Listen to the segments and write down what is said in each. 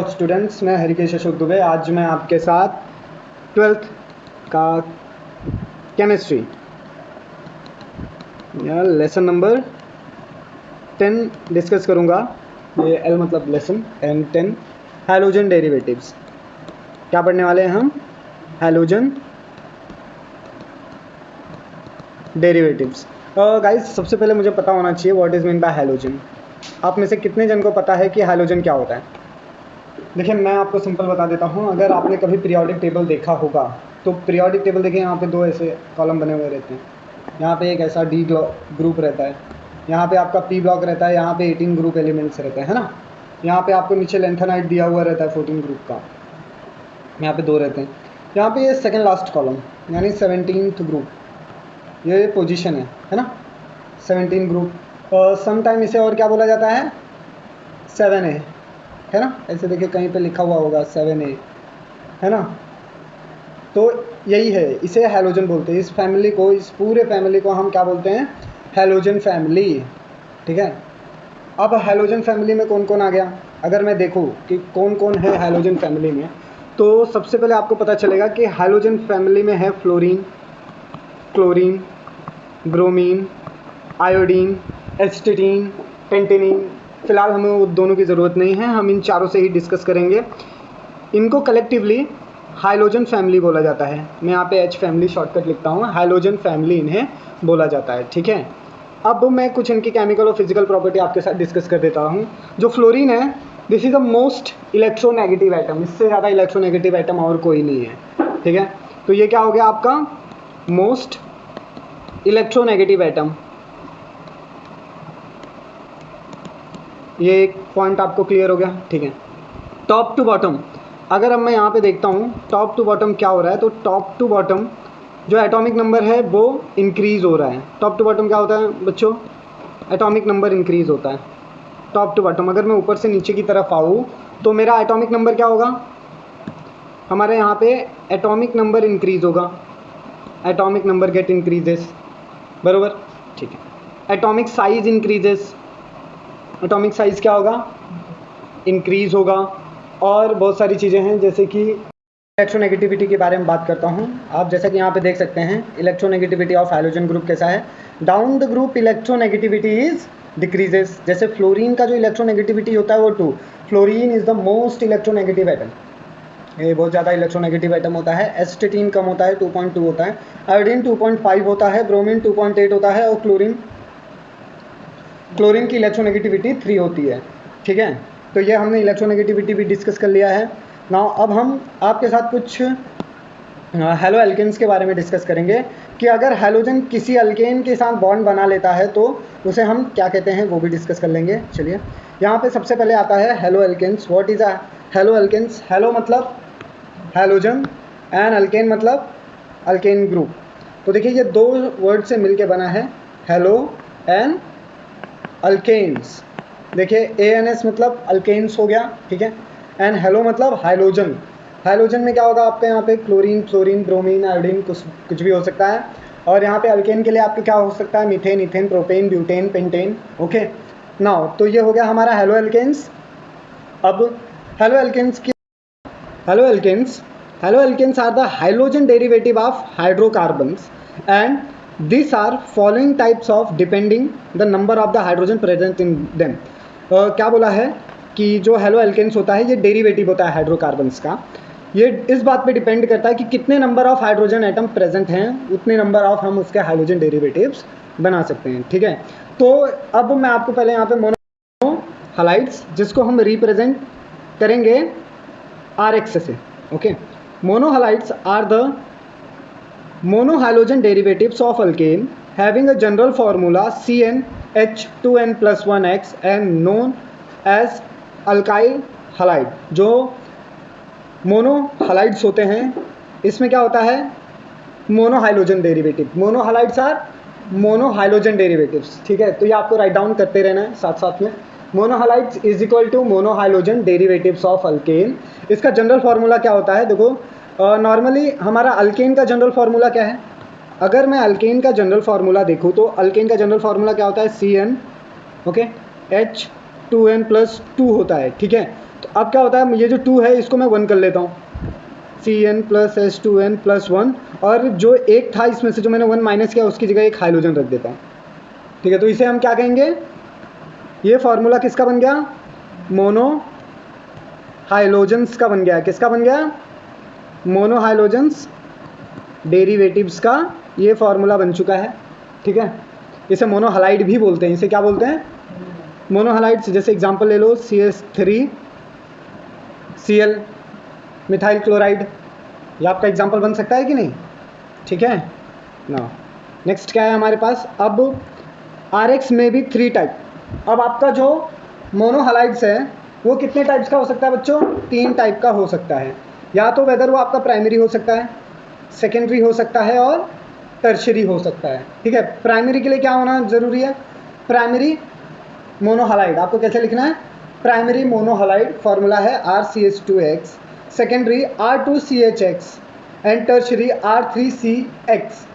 Students, मैं हरिकेश अशोक दुबे। आज मैं आपके साथ 12th का केमिस्ट्री या लेसन नंबर 10 डिस्कस करूंगा। ये एल मतलब लेसन एंड 10 हैलोजन डेरिवेटिव्स। क्या पढ़ने वाले हैं हम? Halogen derivatives. गाइस, सबसे पहले मुझे पता होना चाहिए what is mean by halogen. आप में से कितने जन को पता है कि हैलोजन क्या होता है? देखिए, मैं आपको सिंपल बता देता हूँ। अगर आपने कभी पीरियोडिक टेबल देखा होगा तो पीरियोडिक टेबल देखिए, यहाँ पे दो ऐसे कॉलम बने हुए रहते हैं। यहाँ पे एक ऐसा डी ग्रुप रहता है, यहाँ पे आपका पी ब्लॉक रहता है, यहाँ पे 18 ग्रुप एलिमेंट्स रहते हैं, है ना। यहाँ पे आपको नीचे लेंथेनाइट दिया हुआ रहता है 14 ग्रुप का, यहाँ पे दो रहते हैं। यहाँ पे ये सेकेंड लास्ट कॉलम यानी 17th ग्रुप, ये पोजिशन है ना, 17 ग्रुप। समटाइम इसे और क्या बोला जाता है? 7A, है ना। ऐसे देखिए कहीं पे लिखा हुआ होगा 7A, है ना। तो यही है, इसे हैलोजन बोलते हैं। इस फैमिली को, इस पूरे फैमिली को हम क्या बोलते हैं? हैलोजन फैमिली, ठीक है। अब हैलोजन फैमिली में कौन कौन आ गया? अगर मैं देखूँ कि कौन कौन है हैलोजन फैमिली में, तो सबसे पहले आपको पता चलेगा कि हैलोजन फैमिली में है फ्लोरीन, क्लोरीन, ब्रोमीन, आयोडीन, एस्टेटीन, पेंटेनीन। फिलहाल हमें वो दोनों की ज़रूरत नहीं है, हम इन चारों से ही डिस्कस करेंगे। इनको कलेक्टिवली हाइलोजन फैमिली बोला जाता है। मैं यहाँ पे एच फैमिली शॉर्टकट लिखता हूँ, हाइलोजन फैमिली इन्हें बोला जाता है, ठीक है। अब मैं कुछ इनकी केमिकल और फिजिकल प्रॉपर्टी आपके साथ डिस्कस कर देता हूँ। जो फ्लोरीन है, this is the most electronegative atom. इससे ज़्यादा इलेक्ट्रोनेगेटिव एटम और कोई नहीं है, ठीक है। तो ये क्या हो गया आपका? Most electronegative atom. ये एक पॉइंट आपको क्लियर हो गया, ठीक है। टॉप टू बॉटम, अगर अब मैं यहाँ पे देखता हूँ टॉप टू बॉटम क्या हो रहा है, तो टॉप टू बॉटम जो एटॉमिक नंबर है वो इंक्रीज़ हो रहा है। टॉप टू बॉटम क्या होता है बच्चों? एटॉमिक नंबर इंक्रीज़ होता है टॉप टू बॉटम। अगर मैं ऊपर से नीचे की तरफ आऊँ तो मेरा एटॉमिक नंबर क्या होगा? हमारे यहाँ पे एटॉमिक नंबर इंक्रीज़ होगा, एटॉमिक नंबर गेट इंक्रीजेस, बराबर, ठीक है। Atomic size increases, atomic size क्या होगा? इंक्रीज़ होगा। और बहुत सारी चीज़ें हैं, जैसे कि इलेक्ट्रोनेगेटिविटी के बारे में बात करता हूँ। आप जैसा कि यहाँ पे देख सकते हैं, इलेक्ट्रोनेगेटिविटी ऑफ हाइड्रोजन ग्रुप कैसा है? Down the group electronegativity is decreases. जैसे फ्लोरीन का जो इलेक्ट्रोनेगेटिविटी होता है वो 2। Fluorine is the most electronegative atom, ये बहुत ज़्यादा इलेक्ट्रोनेगेटिव एटम होता है। एस्टेटीन कम होता है, 2.2 होता है। आयोडीन 2.5 होता है, ब्रोमीन 2.8 होता है, और क्लोरीन की इलेक्ट्रोनेगेटिविटी 3 होती है, ठीक है। तो ये हमने इलेक्ट्रोनेगेटिविटी भी डिस्कस कर लिया है। नाउ अब हम आपके साथ कुछ हैलो एल्केन्स के बारे में डिस्कस करेंगे कि अगर हैलोजन किसी अल्केन के साथ बॉन्ड बना लेता है तो उसे हम क्या कहते हैं, वो भी डिस्कस कर लेंगे। चलिए, यहाँ पे सबसे पहले आता है halo alkanes. What is a halo alkanes? Halo मतलब हैलोजन, एंड अल्केन मतलब अल्केन ग्रुप। तो देखिए, ये दो वर्ड से मिलके बना है, हैलो एंड अल्केन्स। देखिए, ANS मतलब अल्केन्स हो गया, ठीक है। एंड हेलो मतलब हाइलोजन। हाइलोजन में क्या होगा आपका? यहाँ पे क्लोरीन, फ्लोरीन, ब्रोमीन, आयोडीन, कुछ भी हो सकता है। और यहाँ पे अल्केन के लिए आपके क्या हो सकता है? Methane, ethane, propane, butane, pentane, okay. Now तो ये हो गया हमारा हेलो एल्केन्स। अब हेलो एल्केन्स की halo alkanes are the halogen derivative of hydrocarbons, and these are following types of depending the number of the hydrogen present in them। क्या बोला है कि जो हेलो एल्केन्स होता है ये डेरिवेटिव होता है हाइड्रोकार्बन्स का। ये इस बात पे डिपेंड करता है कि कितने number of hydrogen atom present हैं, उतने नंबर ऑफ हम उसके हाइड्रोजन डेरिवेटिव्स बना सकते हैं, ठीक है। तो अब मैं आपको पहले यहाँ पे मोनो हैलाइड्स, जिसको हम रिप्रेजेंट करेंगे RX से, okay. Mono halides are the monohalogen derivatives of alkane having a general formula CnH2n+1x and known as alkyl halide। जो मोनो हैलाइड्स होते हैं इसमें क्या होता है? मोनोहाइलोजन डेरिवेटिव। मोनोहैलाइड्स आर मोनोहाइलोजन डेरिवेटिव्स, ठीक है। तो ये आपको राइट डाउन करते रहना है साथ साथ में। Monohalides is equal to monohalogen derivatives of alkane. इसका जनरल फार्मूला क्या होता है? देखो, नॉर्मली हमारा अल्केन का जनरल फार्मूला क्या है? अगर मैं अल्केन का जनरल फार्मूला देखूँ तो अल्केन का जनरल फार्मूला क्या होता है? CN, ओके, H2n+2 होता है, ठीक है। तो अब क्या होता है, ये जो 2 है इसको मैं 1 कर लेता हूँ, Cn प्लस H2n प्लस 1, और जो एक था इसमें से जो मैंने 1 माइनस किया उसकी जगह एक हाइड्रोजन रख देता हूँ। ठीक है, तो इसे हम क्या कहेंगे, ये फार्मूला किसका बन गया, मोनो हाइलोजेंस का बन गया। किसका बन गया, मोनो हाइलोजेंस डेरिवेटिव्स का ये फार्मूला बन चुका है। ठीक है, इसे मोनोहलाइड भी बोलते हैं। इसे क्या बोलते हैं, मोनोहलाइड्स। जैसे एग्जांपल ले लो, CH3Cl मिथाइल क्लोराइड, ये आपका एग्जांपल बन सकता है कि नहीं। ठीक है ना। नेक्स्ट क्या है हमारे पास, अब RX में भी 3 टाइप। अब आपका जो मोनोहलाइड्स है वो कितने टाइप्स का हो सकता है बच्चों, 3 टाइप का हो सकता है। या तो वेदर वो आपका प्राइमरी हो सकता है, सेकेंडरी हो सकता है और टर्शरी हो सकता है। ठीक है, प्राइमरी के लिए क्या होना ज़रूरी है, प्राइमरी मोनोहलाइड। आपको कैसे लिखना है, प्राइमरी मोनोहलाइड फार्मूला है RCH2X, secondary R2CHX and tertiary R3CX।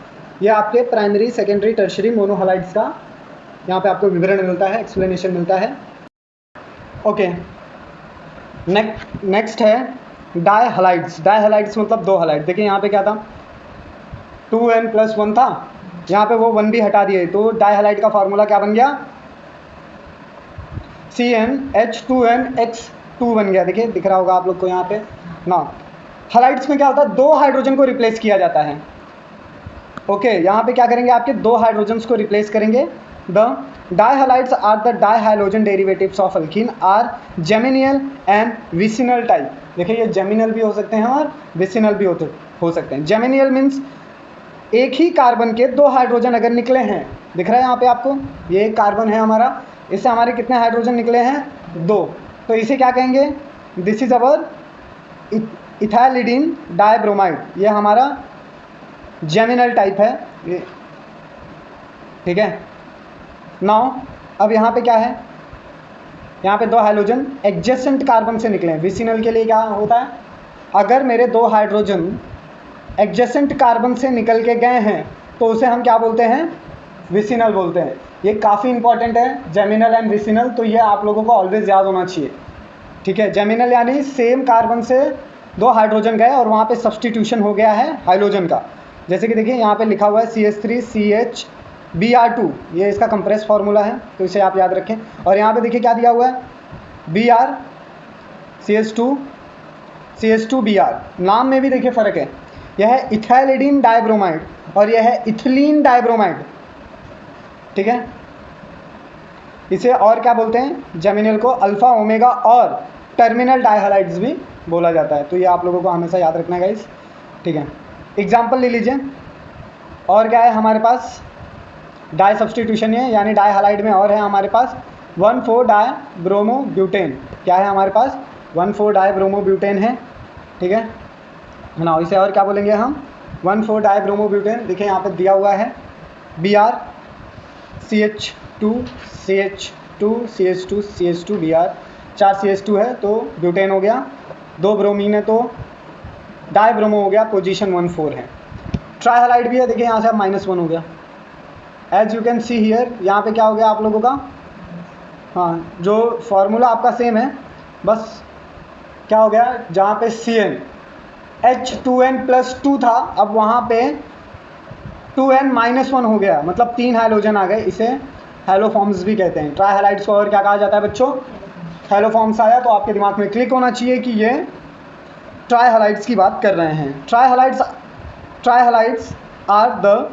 ये आपके प्राइमरी, सेकेंडरी, टर्शरी मोनोहलाइड्स का यहाँ पे आपको विवरण मिलता है, एक्सप्लेनेशन मिलता है। ओके, नेक्स्ट है डायहलाइड्स। डायहलाइड्स मतलब 2 हलाइड। देखिए यहाँ पे क्या था, 2n प्लस 1 था, यहाँ पे वो 1 भी हटा दिए, तो डायहलाइड का फार्मूला क्या बन गया, CnH2nX2 बन गया। देखिए दिख रहा होगा आप लोग को यहाँ पे ना। हलाइड्स में क्या होता है, 2 हाइड्रोजन को रिप्लेस किया जाता है। ओके, यहाँ पे क्या करेंगे, आपके 2 हाइड्रोजन्स को रिप्लेस करेंगे। The dihalides are the dihalogen derivatives of alkene are geminal and vicinal type. देखिए ये जेमिनल भी हो सकते हैं और विसिनल भी हो सकते हैं। जेमिनियल मीन्स एक ही कार्बन के 2 हाइड्रोजन अगर निकले हैं, दिख रहा है यहाँ पे आपको, ये एक कार्बन है हमारा, इससे हमारे कितने हाइड्रोजन निकले हैं, 2, तो इसे क्या कहेंगे, this is our ethylidene dibromide. ये हमारा जेमिनल टाइप है ये। ठीक है, नाउ अब यहाँ पे क्या है, यहाँ पे 2 हाइड्रोजन एडजेसेंट कार्बन से निकले हैं। विसिनल के लिए क्या होता है, अगर मेरे 2 हाइड्रोजन एडजेसेंट कार्बन से निकल के गए हैं तो उसे हम क्या बोलते हैं, विसिनल बोलते हैं। ये काफ़ी इंपॉर्टेंट है, जेमिनल एंड विसिनल, तो ये आप लोगों को ऑलवेज याद होना चाहिए। ठीक है, जेमिनल यानी सेम कार्बन से 2 हाइड्रोजन गए और वहाँ पे सब्सटीट्यूशन हो गया है हाइड्रोजन का। जैसे कि देखिए यहाँ पे लिखा हुआ है CH3CHBr2, ये इसका कंप्रेस फार्मूला है, तो इसे आप याद रखें। और यहाँ पे देखिए क्या दिया हुआ है, Br CH2Br। नाम में भी देखिए फ़र्क है, यह है इथाइलिडीन डाइब्रोमाइड और यह है इथिलीन डाइब्रोमाइड। ठीक है, इसे और क्या बोलते हैं, जेमिनल को अल्फ़ा ओमेगा और टर्मिनल डायहलाइड्स भी बोला जाता है। तो ये आप लोगों को हमेशा याद रखना है गाइस। ठीक है, एग्जाम्पल ले लीजिए। और क्या है हमारे पास, डाई सब्सटीट्यूशन है, यानी डायहलाइड में और है हमारे पास 1,4-डाइब्रोमोब्यूटेन। क्या है हमारे पास, 1,4-डाइब्रोमोब्यूटेन है। ठीक है ना, इसे और क्या बोलेंगे हम, 1,4-डाइब्रोमोब्यूटेन। देखिए यहाँ पे दिया हुआ है Br CH2 CH2 CH2 CH2 Br, 4 CH2 है तो ब्यूटेन हो गया, 2 ब्रोमीन है तो डाइब्रोमो हो गया, पोजीशन 1,4 है। ट्राइहलाइड भी है, देखिए यहाँ से अब -1 हो गया। As you can see here, यहाँ पे क्या हो गया आप लोगों का, हाँ जो फार्मूला आपका सेम है, बस क्या हो गया, जहाँ पे Cn H2n+2 था, अब वहाँ पे 2n-1 हो गया, मतलब 3 हाइड्रोजन आ गए। इसे हैलोफॉर्म्स भी कहते हैं। ट्राइहलाइड्स को और क्या कहा जाता है बच्चों, हैलोफॉर्म्स आया तो आपके दिमाग में क्लिक होना चाहिए कि ये ट्राइहलाइड्स की बात कर रहे हैं। Trihalides are the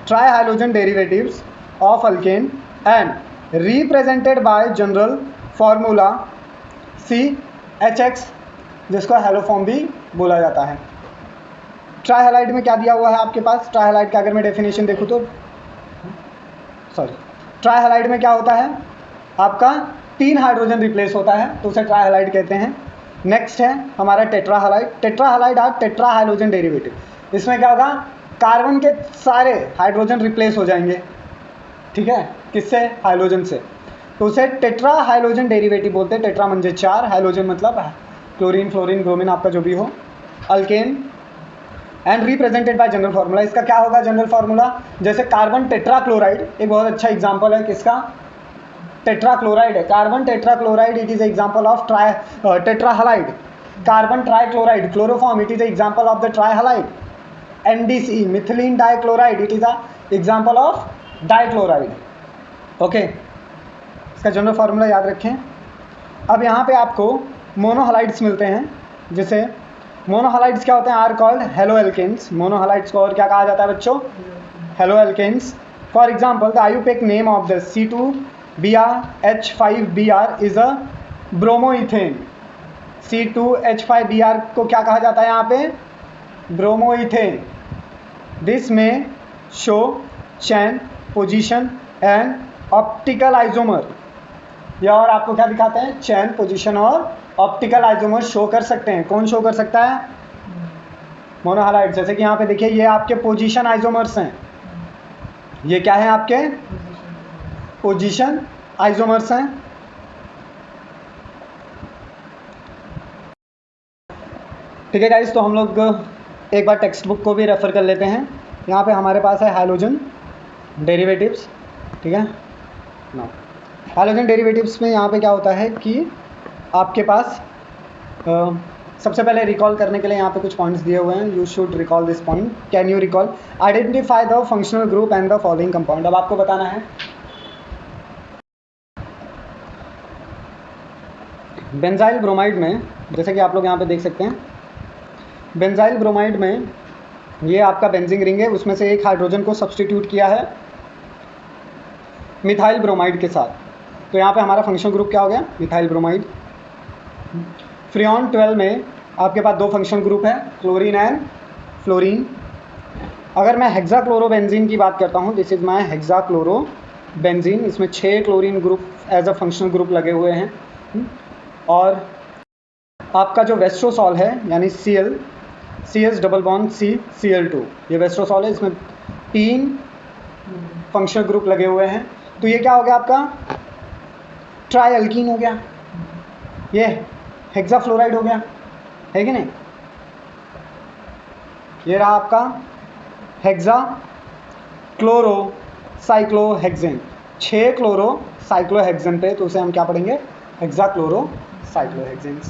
trihalogen derivatives of alkane and represented by general formula CHX, जिसको हैलोफॉर्म भी बोला जाता है। ट्राइहलाइड में क्या दिया हुआ है आपके पास, ट्राइहलाइड का अगर मैं डेफिनेशन देखूँ तो, ट्राइहलाइड में क्या होता है आपका, 3 हाइड्रोजन रिप्लेस होता है तो उसे ट्राइहलाइड कहते हैं। नेक्स्ट है हमारा टेट्राहलाइड। टेट्राहलाइड आर टेट्राहाइलोजन डेरिवेटिव। इसमें क्या होगा, कार्बन के सारे हाइड्रोजन रिप्लेस हो जाएंगे। ठीक है, किससे, हाइड्रोजन से, तो उसे टेट्राहाइलोजन डेरिवेटिव बोलते हैं। टेट्रा म्हणजे 4, हाइड्रोजन मतलब क्लोरीन, फ्लोरीन, ब्रोमीन, आपका जो भी हो, alkane and represented by general formula. इसका क्या होगा जनरल फार्मूला, जैसे कार्बन टेट्राक्लोराइड एक बहुत अच्छा एग्जांपल है किसका, टेट्राक्लोराइड है, carbon tetrachloride it is example of tetrahalide, carbon trichloride chloroform it is example of the trihalide, NDC methylene dichloride it is a example of dichloride. Okay, इसका general formula याद रखें। अब यहाँ पे आपको मोनोहलाइड्स मिलते हैं, जिसे मोनोहलाइड्स क्या होते हैं, are called halo alkanes. Monohalides को और क्या कहा जाता है बच्चों, halo alkanes. For example the IUPAC name of the C2BrH5Br is a bromoethane. C2H5Br को क्या कहा जाता है यहाँ पे, ब्रोमोइथेन। दिस में show chain position and optical isomer, या और आपको क्या दिखाते हैं, चेन पोजीशन और ऑप्टिकल आइसोमर शो कर सकते हैं। कौन शो कर सकता है, मोनोहलाइड। जैसे कि यहाँ पे देखिए ये आपके पोजीशन आइसोमर्स हैं, ये क्या है आपके पोजीशन आइसोमर्स हैं। ठीक है गाइस, तो हम लोग एक बार टेक्स्ट बुक को भी रेफर कर लेते हैं। यहाँ पे हमारे पास है हाइड्रोजन डेरिवेटिव्स। ठीक है ना, हाइड्रोजन डेरिवेटिव्स में यहाँ पे क्या होता है कि आपके पास सबसे पहले रिकॉल करने के लिए यहाँ पे कुछ पॉइंट्स दिए हुए हैं। You should recall this point. Can you recall, identify the functional group and the following compound. अब आपको बताना है बेंजाइल ब्रोमाइड में, जैसे कि आप लोग यहाँ पे देख सकते हैं, बेंजाइल ब्रोमाइड में ये आपका बेंजीन रिंग है, उसमें से एक हाइड्रोजन को सब्सटीट्यूट किया है मिथाइल ब्रोमाइड के साथ। तो यहाँ पे हमारा फंक्शनल ग्रुप क्या हो गया, मिथाइल ब्रोमाइड। फ्रियॉन 12 में आपके पास दो फंक्शनल ग्रुप है, क्लोरीन एंड फ्लोरीन। अगर मैं हेक्साक्लोरोबेंजीन की बात करता हूँ, दिस इज माय हेक्साक्लोरोबेंजीन, इसमें 6 chlorine group as a functional group लगे हुए हैं। और आपका जो वेस्ट्रोसॉल है यानी CH डबल बॉन्ड Cl2, ये वेस्ट्रोसॉल है, इसमें 3 फंक्शनल ग्रुप लगे हुए हैं। तो ये क्या हो गया आपका, ट्राई अल्कीन हो गया, ये हेक्साफ्लोराइड हो गया, है कि नहीं। ये रहा आपका hexa chloro cyclohexane, 6 chloro cyclohexane पे, तो उसे हम क्या पढ़ेंगे, हेक्सा क्लोरो साइक्लोहेक्सेन।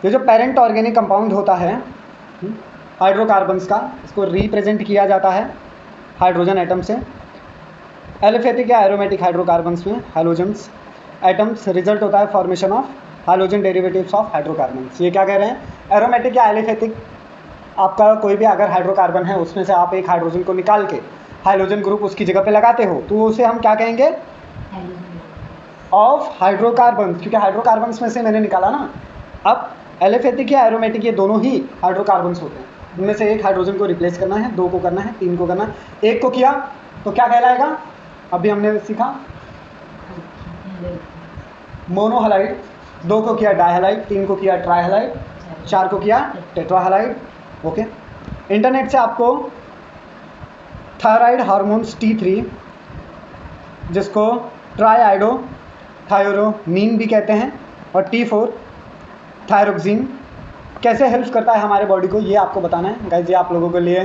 ये जो पेरेंट ऑर्गेनिक कंपाउंड होता है हाइड्रोकार्बन्स का, इसको रिप्रेजेंट किया जाता है हाइड्रोजन एटम से। एलिफेटिक या एरोमेटिक हाइड्रोकार्बन्स में हाइड्रोजन्स एटम्स रिजल्ट होता है formation of hydrogen derivatives of hydrocarbons. ये क्या कह रहे हैं, एरोमेटिक या एलिफेटिक, आपका कोई भी अगर हाइड्रोकार्बन है उसमें से आप एक हाइड्रोजन को निकाल के हाइड्रोजन ग्रुप उसकी जगह पे लगाते हो, तो उसे हम क्या कहेंगे, ऑफ हाइड्रोकार्बन, क्योंकि हाइड्रोकार्बन्स में से मैंने निकाला ना। अब एलिफेटिक या एरोमेटिक ये दोनों ही हाइड्रोकार्बन्स होते हैं, इनमें से एक हाइड्रोजन को रिप्लेस करना है, 2 को करना है, 3 को करना है। 1 को किया तो क्या कहलाएगा, अभी हमने सीखा मोनोहलाइड, 2 को किया डाइहलाइड, 3 को किया ट्राइहलाइड, 4 को किया टेट्राहलाइड। ओके, इंटरनेट से आपको थायराइड हार्मोन्स T3, जिसको ट्राईआइडो थायोरोनीन भी कहते हैं, और T4 थायरोक्सिन, कैसे हेल्प करता है हमारे बॉडी को, ये आपको बताना है गाइस। ये आप लोगों के लिए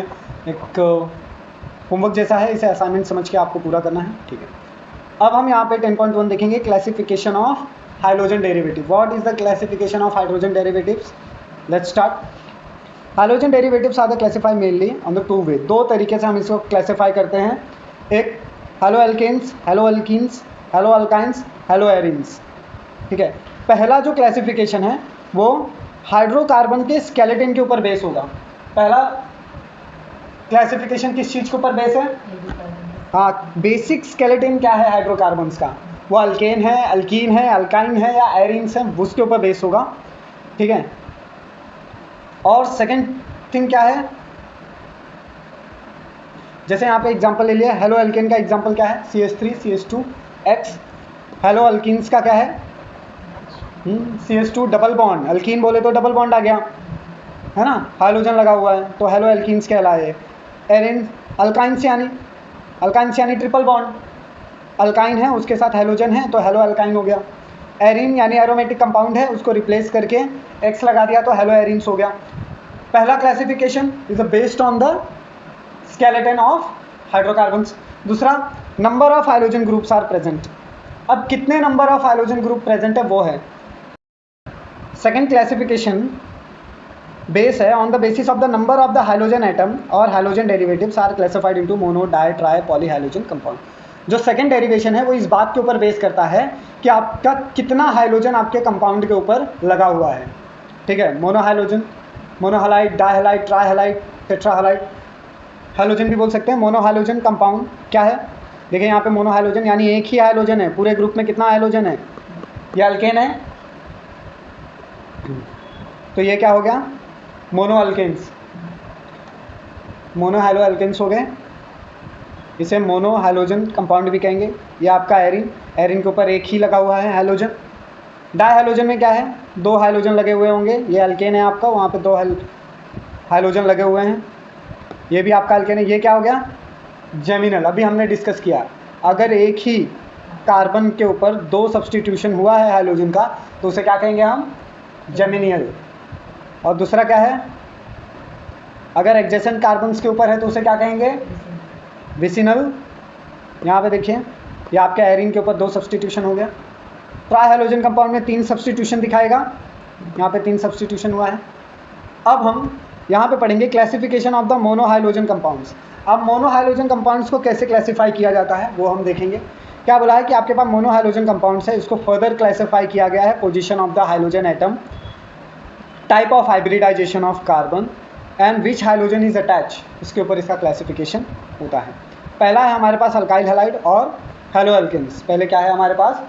एक होमवर्क जैसा है, इसे असाइनमेंट समझ के आपको पूरा करना है। ठीक है, अब हम यहाँ पे 10.1 देखेंगे, classification of hydrogen derivative. What is the classification of hydrogen derivatives, let's start. Hydrogen derivatives are the classify mainly on the 2 way, 2 तरीके से हम इसको क्लासीफाई करते हैं। एक halo alkanes, halo alkenes, halo alkynes, halo arenes. ठीक है, पहला जो क्लासिफिकेशन है वो हाइड्रोकार्बन के स्केलेटन के ऊपर बेस होगा। पहला क्लासिफिकेशन किस चीज़ के ऊपर बेस है, हाँ, बेसिक स्केलेटन क्या है हाइड्रोकार्बन्स का, वो अल्केन है, अल्कीन है, अल्काइन है या एरिन्स है, उसके ऊपर बेस होगा। ठीक है, और सेकंड थिंग क्या है, जैसे यहाँ पे एग्जांपल ले लिया, हेलो एल्केन का एग्जांपल क्या है, CH3 CH2X। हेलो अल्कीन्स का क्या है, CH2 डबल बॉन्ड, अल्कीन बोले तो डबल बॉन्ड आ गया है ना, हाइड्रोजन लगा हुआ है, तो हेलो एल्कीन्स कहलाए। एरिन अल्काइंस यानी ट्रिपल बॉन्ड, अल्काइन है उसके साथ हाइड्रोजन है तो हेलो अल्काइन हो गया। एरिन यानी एरोमेटिक कंपाउंड है, उसको रिप्लेस करके X लगा दिया तो हेलो एरिन्स हो गया। पहला classification is based on the skeleton of hydrocarbons. दूसरा, number of hydrogen groups are present, अब कितने number of hydrogen group present है वो है। सेकेंड क्लासिफिकेशन बेस है on the basis of the number of the hydrogen atom और hydrogen derivatives are classified into mono, di, tri, poly hydrogen compound. जो second derivation है वो इस बात के ऊपर बेस करता है कि आपका कितना हाइड्रोजन आपके कंपाउंड के ऊपर लगा हुआ है। ठीक है, मोनो हाइड्रोजन, मोनोहालाइड, डाइहालाइड, ट्राइहालाइड, टेट्राहालाइड, हाइड्रोजन भी बोल सकते हैं। मोनो हाइड्रोजन कंपाउंड क्या है, देखिए यहाँ पे मोनो हाइड्रोजन यानी एक ही हाइड्रोजन है, पूरे ग्रुप में कितना हाइड्रोजन है, ये अल्केन है, तो ये क्या हो गया, mono alkanes, mono hydro alkanes हो गए, इसे मोनो हाइड्रोजन कंपाउंड भी कहेंगे। ये आपका एरिन, एरिन के ऊपर एक ही लगा हुआ है हाइड्रोजन। डाई हाइड्रोजन में क्या है, दो हाइड्रोजन लगे हुए होंगे, ये अल्केन है आपका, वहाँ पे दो हाइड्रोजन लगे हुए हैं, ये भी आपका अल्केन है। ये क्या हो गया, जेमिनल। अभी हमने डिस्कस किया अगर एक ही कार्बन के ऊपर दो सब्सटीट्यूशन हुआ है हाइड्रोजन का तो उसे क्या कहेंगे हम, जेमिनियल। और दूसरा क्या है, अगर एडजेसेंट कार्बन्स के ऊपर है तो उसे क्या कहेंगे, विसिनल। यहाँ पे देखिए ये आपके एरिन के ऊपर दो सब्सटीट्यूशन हो गया। ट्राई हाइड्रोजन कंपाउंड में 3 सब्सटीट्यूशन दिखाएगा, यहाँ पे 3 सब्सटीट्यूशन हुआ है। अब हम यहाँ पे पढ़ेंगे classification of the mono hydrogen compounds. अब मोनो हाइड्रोजन कंपाउंड्स को कैसे क्लासीफाई किया जाता है वो हम देखेंगे। क्या बोला है कि आपके पास मोनो हाइड्रोजन कंपाउंड्स है, इसको फर्दर क्लासीफाई किया गया है position of the hydrogen atom, type of hybridization of carbon and which hydrogen is attach, इसके ऊपर इसका क्लासिफिकेशन होता है। पहला है हमारे पास अल्काइल हैलाइड और हेलो अल्केन्स। पहले क्या है हमारे पास,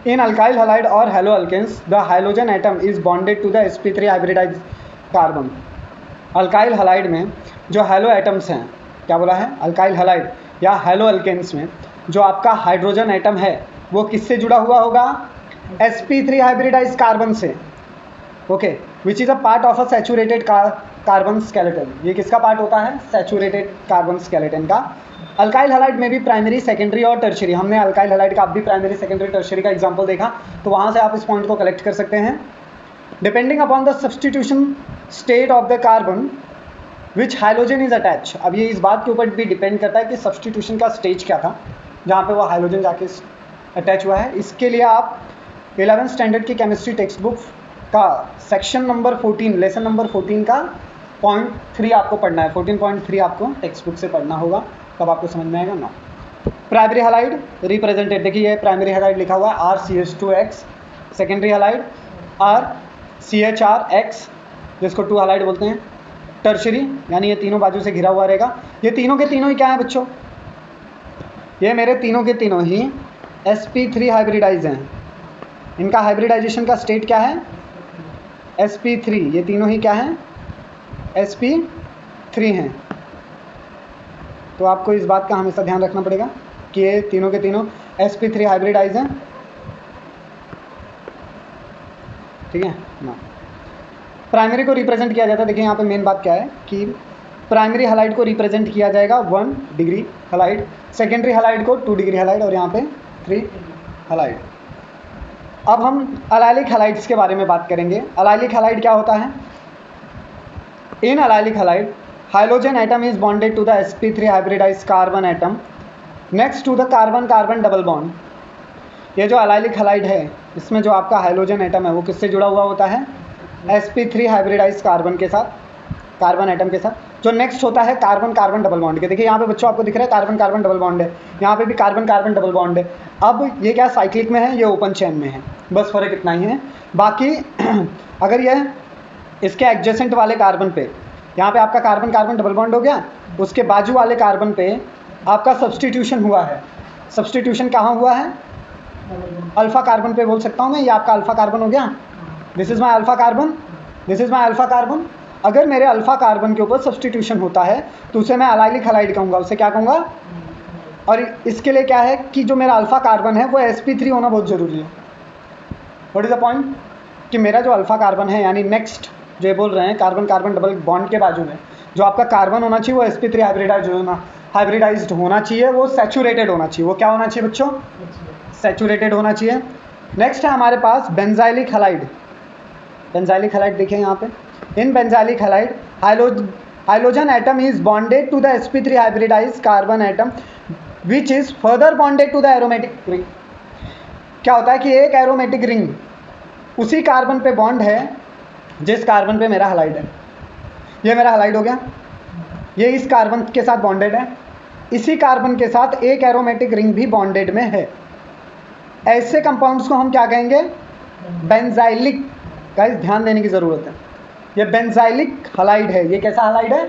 इन अल्काइल हैलाइड और halo alkanes the hydrogen atom is bonded to the sp3 hybridize carbon. Alkyl halide में जो हेलो एटम्स हैं, क्या बोला है, अल्काइल हैलाइड या हेलो अल्केन्स में जो आपका हाइड्रोजन एटम है वो किससे जुड़ा हुआ होगा, sp3 हाइब्रिडाइज कार्बन से। Okay, which is a part of a saturated carbon skeleton. ये किसका पार्ट होता है, सैचुरेटेड कार्बन स्केलेटन का। अल्काइल हैलाइड में भी प्राइमरी, सेकेंडरी और टर्शियरी, हमने अल्काइल हैलाइड का अब भी प्राइमरी, सेकेंडरी, टर्शियरी का एग्जांपल देखा, तो वहाँ से आप इस पॉइंट को कलेक्ट कर सकते हैं। Depending upon the substitution state of the carbon which hydrogen is attach. अब ये इस बात के ऊपर भी डिपेंड करता है कि सब्सटीट्यूशन का स्टेज क्या था जहाँ पे वो हाइड्रोजन जाके अटैच हुआ है। इसके लिए आप 11th स्टैंडर्ड की केमिस्ट्री टेक्स्ट बुक का सेक्शन नंबर 14, लेसन नंबर 14 का पॉइंट 3 आपको पढ़ना है। 14.3 आपको टेक्स्ट बुक से पढ़ना होगा, तब आपको समझ में आएगा ना। प्राइमरी हैलाइड रिप्रेजेंटेड, देखिए ये प्राइमरी हैलाइड लिखा हुआ है RCH2X, सेकेंडरी हैलाइड RCHRX जिसको 2 हैलाइड बोलते हैं, टर्शरी यानी ये तीनों बाजू से घिरा हुआ रहेगा। ये तीनों के तीनों ही क्या है बच्चों, ये मेरे तीनों के तीनों ही sp3 हाइब्रिडाइज हैं। इनका हाइब्रिडाइजेशन का स्टेट क्या है, sp3, ये तीनों ही क्या हैं, sp3 हैं। तो आपको इस बात का हमेशा ध्यान रखना पड़ेगा कि ये तीनों के तीनों sp3 हाइब्रिडाइज हैं। ठीक है ना। प्राइमरी को रिप्रेजेंट किया जाता है, देखिए यहाँ पे मेन बात क्या है कि प्राइमरी हैलाइड को रिप्रेजेंट किया जाएगा 1 डिग्री हैलाइड, सेकेंडरी हैलाइड को 2 डिग्री हैलाइड और यहाँ पे 3 हैलाइड। अब हम अलाइलिक हैलाइड्स के बारे में बात करेंगे। अलाइलिक हैलाइड क्या होता है, in allylic halide hydrogen atom is bonded to the sp3 hybridize carbon atom next to the carbon carbon double bond. ये जो अलाइलिक हैलाइड है इसमें जो आपका हाइड्रोजन एटम है वो किससे जुड़ा हुआ होता है, sp3 हाइब्रिडाइज कार्बन के साथ, कार्बन एटम के साथ, जो नेक्स्ट होता है कार्बन कार्बन डबल बॉन्ड के। देखिए यहाँ पे बच्चों आपको दिख रहा है कार्बन कार्बन डबल बॉन्ड है, यहाँ पे भी कार्बन कार्बन डबल बॉन्ड है। अब ये क्या साइक्लिक में है, ये ओपन चेन में है, बस फर्क इतना ही है। बाकी अगर ये इसके एडजेसेंट वाले कार्बन पे, यहाँ पे आपका कार्बन कार्बन डबल बॉन्ड हो गया, उसके बाजू वाले कार्बन पे आपका सब्सटीट्यूशन हुआ है। सब्सटीट्यूशन कहाँ हुआ है, अल्फा कार्बन पे बोल सकता हूँ मैं, ये आपका अल्फा कार्बन हो गया, this is my alpha carbon, this is my alpha carbon. अगर मेरे अल्फा कार्बन के ऊपर सब्सटीट्यूशन होता है तो उसे मैं अलाइलिक हैलाइड कहूँगा, उसे क्या कहूँगा। और इसके लिए क्या है कि जो मेरा अल्फा कार्बन है वो sp3 होना बहुत ज़रूरी है। व्हाट इज़ द पॉइंट कि मेरा जो अल्फा कार्बन है यानी नेक्स्ट जो ये बोल रहे हैं कार्बन कार्बन डबल बॉन्ड के बाजू में जो आपका कार्बन होना चाहिए वो sp3 हाइब्रिडाइज्ड होना चाहिए, वो सैचुरेटेड होना चाहिए। वो क्या होना चाहिए बच्चों, सैचुरेटेड होना चाहिए। नेक्स्ट है हमारे पास बेंजाइलिक हैलाइड। बेंजाइलिक हैलाइड देखिए यहाँ पे, in benzylic halide hydrogen atom is bonded to the sp3 hybridize carbon atom which is further bonded to the aromatic ring. क्या होता है कि एक एरोमेटिक रिंग उसी कार्बन पे बॉन्ड है जिस कार्बन पे मेरा हैलाइड है। ये मेरा हैलाइड हो गया, ये इस कार्बन के साथ बॉन्डेड है, इसी कार्बन के साथ एक एरोमेटिक रिंग भी बॉन्डेड में है। ऐसे कंपाउंड्स को हम क्या कहेंगे? बेंजाइलिक। गाइस ध्यान देने की ज़रूरत है, ये बेंजाइलिक हैलाइड है। ये कैसा हैलाइड है?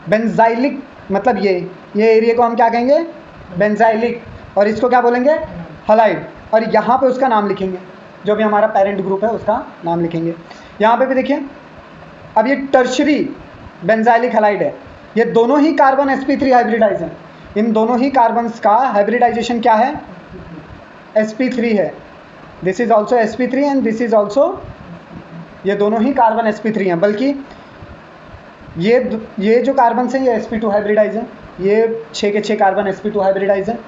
बेंजाइलिक। मतलब ये एरिया को हम क्या कहेंगे? बेंजाइलिक। और इसको क्या बोलेंगे? हैलाइड। और यहाँ पे उसका नाम लिखेंगे, जो भी हमारा पेरेंट ग्रुप है उसका नाम लिखेंगे। यहाँ पे भी देखिए, अब ये टर्शरी बेंजाइलिक हैलाइड है। ये दोनों ही कार्बन sp3 हाइब्रिडाइज हैं। इन दोनों ही कार्बन्स का हाइब्रिडाइजेशन क्या है? sp3 है। This is also sp3 and this is also, ये दोनों ही कार्बन sp3 हैं। बल्कि ये जो कार्बन है ये sp2 हाइब्रिडाइज है। ये 6 के 6 कार्बन sp2 हाइब्रिडाइज है।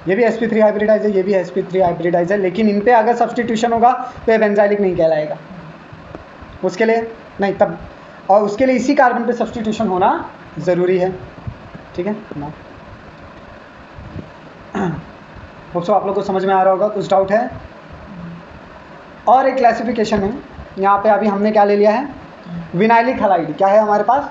ये भी sp3 हाइब्रिडाइज है, ये भी sp3 हाइब्रिडाइज है। लेकिन इन पे अगर सब्सटीट्यूशन होगा तो ये बेंजाइलिक नहीं कहलाएगा। उसके लिए नहीं, तब और उसके लिए इसी कार्बन पे सब्सटीट्यूशन होना ज़रूरी है। ठीक है ना? होप्स आप लोग को समझ में आ रहा होगा। कुछ डाउट है? और एक क्लासिफिकेशन है यहाँ पे, अभी हमने क्या ले लिया है? Vinylic halide. क्या है हमारे पास?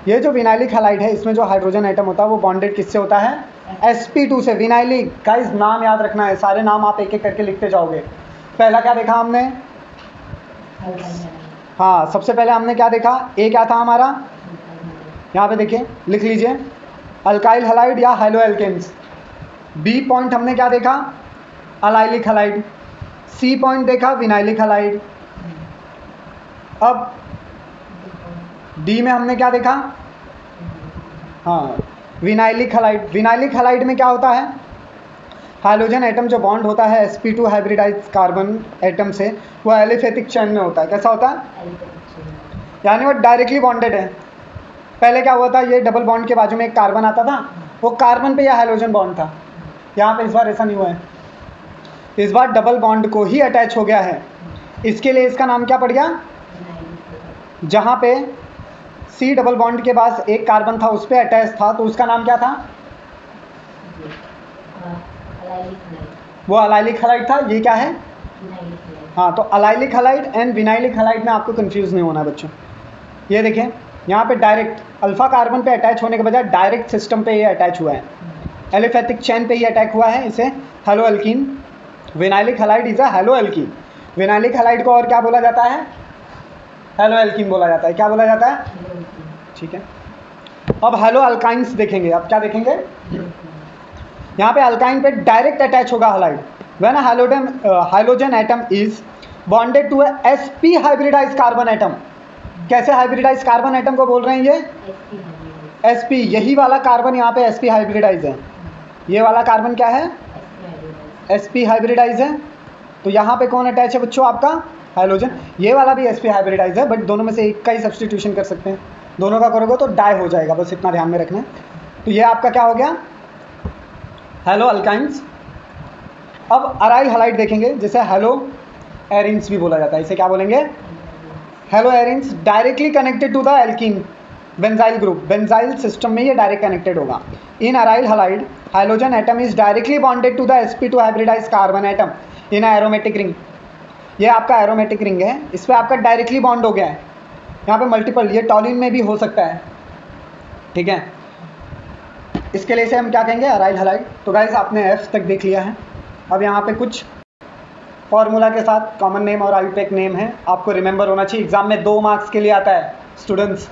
ये जो विनाइलिक हैलाइड है, इसमें जो हाइड्रोजन एटम होता है वो बॉन्डेड किससे होता है? sp2 से। विनाइलिक, गाइस नाम याद रखना है, सारे नाम आप एक एक करके लिखते जाओगे। पहला क्या देखा हमने? हाँ, सबसे पहले हमने क्या देखा? ए क्या था हमारा? यहाँ पे देखिए, लिख लीजिए, अल्काइल हैलाइड या हैलो एल्केन्स। बी पॉइंट हमने क्या देखा? Allylic halide. सी पॉइंट देखा? Vinylic halide. अब डी में हमने क्या देखा? हाँ, विनाइलिक हैलाइड। विनाइलिक हैलाइड में क्या होता है? हाइड्रोजन एटम जो बॉन्ड होता है sp2 हाइब्रिडाइज कार्बन एटम से, वो एलिफेटिक चेन में होता है। कैसा होता है? यानी वो डायरेक्टली बॉन्डेड है। पहले क्या हुआ था? ये डबल बॉन्ड के बाजू में एक कार्बन आता था, वो कार्बन पे यह हाइड्रोजन बॉन्ड था। यहाँ पे इस बार ऐसा नहीं हुआ है, इस बार डबल बॉन्ड को ही अटैच हो गया है। इसके लिए इसका नाम क्या पड़ गया? जहाँ पे सी डबल बॉन्ड के पास एक कार्बन था उस पर अटैच था, तो उसका नाम क्या था? वो अलाइलिक हैलाइड था। ये क्या है? हाँ, तो allylic halide and vinylic halide में आपको कंफ्यूज नहीं होना है बच्चों। ये देखें, यहाँ पे डायरेक्ट अल्फा कार्बन पे अटैच होने के बजाय डायरेक्ट सिस्टम पे ये अटैच हुआ है, एलिफेटिक चेन पे ही अटैक हुआ है। इसे hello alkene, vinylic halide is a hello alkene. Vinylic halide को और क्या बोला जाता है? हैलो एल्कीन बोला जाता है। क्या बोला जाता है? ठीक है। अब हैलो अल्काइंस देखेंगे। अब क्या देखेंगे? यहाँ पे अल्काइन पे डायरेक्ट अटैच होगा halide. When hydrogen atom is bonded to a sp hybridize carbon atom. कैसे हाइब्रिडाइज कार्बन एटम को बोल रहे हैं? ये sp, यही वाला कार्बन यहाँ पे sp हाइब्रिडाइज है। ये वाला कार्बन क्या है? sp हाइब्रिडाइज है। तो यहाँ पे कौन अटैच है बच्चों? आपका हाइड्रोजन। ये वाला भी sp हाइब्रिडाइज है, बट दोनों में से एक का ही सब्सटीट्यूशन कर सकते हैं। दोनों का करोगे तो डाई हो जाएगा, बस इतना ध्यान में रखना है। तो ये आपका क्या हो गया? Hello alkynes. अब अराइल हैलाइड देखेंगे, जिसे हैलो एरिन्स भी बोला जाता है। इसे क्या बोलेंगे? Haloarenes. Directly connected to the alkene benzyl group. Benzyl system में ये डायरेक्ट कनेक्टेड होगा। In aryl halide hydrogen atom is directly bonded to the sp2 hybridize carbon atom in aromatic ring. ये आपका एरोमेटिक रिंग है, इस पर आपका directly bond हो गया है। यहाँ पे मल्टीपल, ये टॉलिन में भी हो सकता है। ठीक है, इसके लिए से हम क्या कहेंगे? Aryl halide. तो गाइस आपने F तक देख लिया है। अब यहाँ पे कुछ फॉर्मूला के साथ कॉमन नेम और आईयूपैक नेम है, आपको रिमेंबर होना चाहिए। एग्जाम में 2 मार्क्स के लिए आता है स्टूडेंट्स,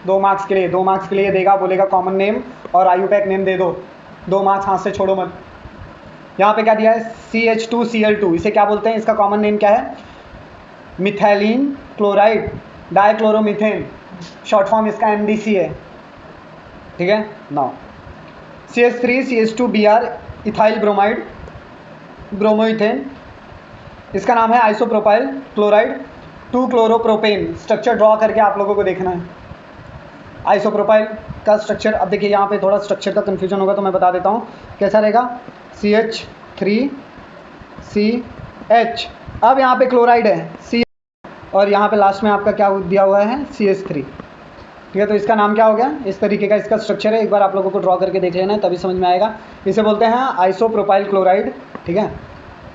2 मार्क्स के लिए। 2 मार्क्स के लिए देगा, बोलेगा कॉमन नेम और आईयूपैक नेम दे दो। 2 मार्क्स हाथ से छोड़ो मत। यहाँ पे क्या दिया है? CH2Cl2। इसे क्या बोलते हैं? इसका कॉमन नेम क्या है? Methylene chloride dichloromethane. Short form इसका MDC है। ठीक है। Now CH3CH2Br ethyl bromide bromoethane. इसका नाम है isopropyl chloride 2 chloropropane. Structure draw करके आप लोगों को देखना है आइसोप्रोपाइल का स्ट्रक्चर। अब देखिए यहाँ पे थोड़ा स्ट्रक्चर का कन्फ्यूजन होगा तो मैं बता देता हूँ कैसा रहेगा। CH3CH। अब यहाँ पे क्लोराइड है C, और यहाँ पे लास्ट में आपका क्या दिया हुआ है? CH3। ठीक है। तो इसका नाम क्या हो गया, इस तरीके का इसका स्ट्रक्चर है। एक बार आप लोगों को ड्रॉ करके देख लेना है तभी समझ में आएगा। इसे बोलते हैं आइसोप्रोपाइल क्लोराइड, ठीक है।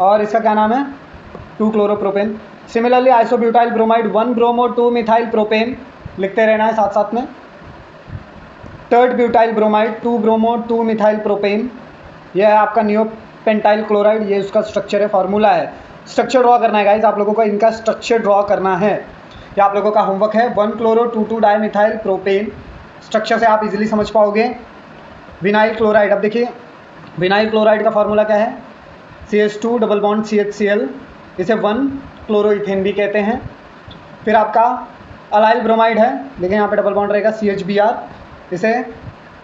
और इसका क्या नाम है, 2 chloropropane. Similarly isobutyl bromide 1 bromo 2 methyl propane, लिखते रहना है साथ साथ में। टर्ड butyl bromide 2 bromo 2 methyl propane, यह है आपका नियोपेंटाइल क्लोराइड, ये उसका स्ट्रक्चर है, फार्मूला है। स्ट्रक्चर ड्रॉ करना है गाइस, आप लोगों को इनका स्ट्रक्चर ड्रॉ करना है, ये आप लोगों का होमवर्क है। 1 chloro 2 di methyl propane, structure से आप इजीली समझ पाओगे। विनाइल क्लोराइड, अब देखिए विनाइल क्लोराइड का फार्मूला क्या है, CH2 डबल बॉन्ड CHCl, इसे 1 क्लोरोइथेन भी कहते हैं। फिर आपका अलाइल ब्रोमाइड है, देखिए यहाँ पे डबल बॉन्ड रहेगा CHBr, इसे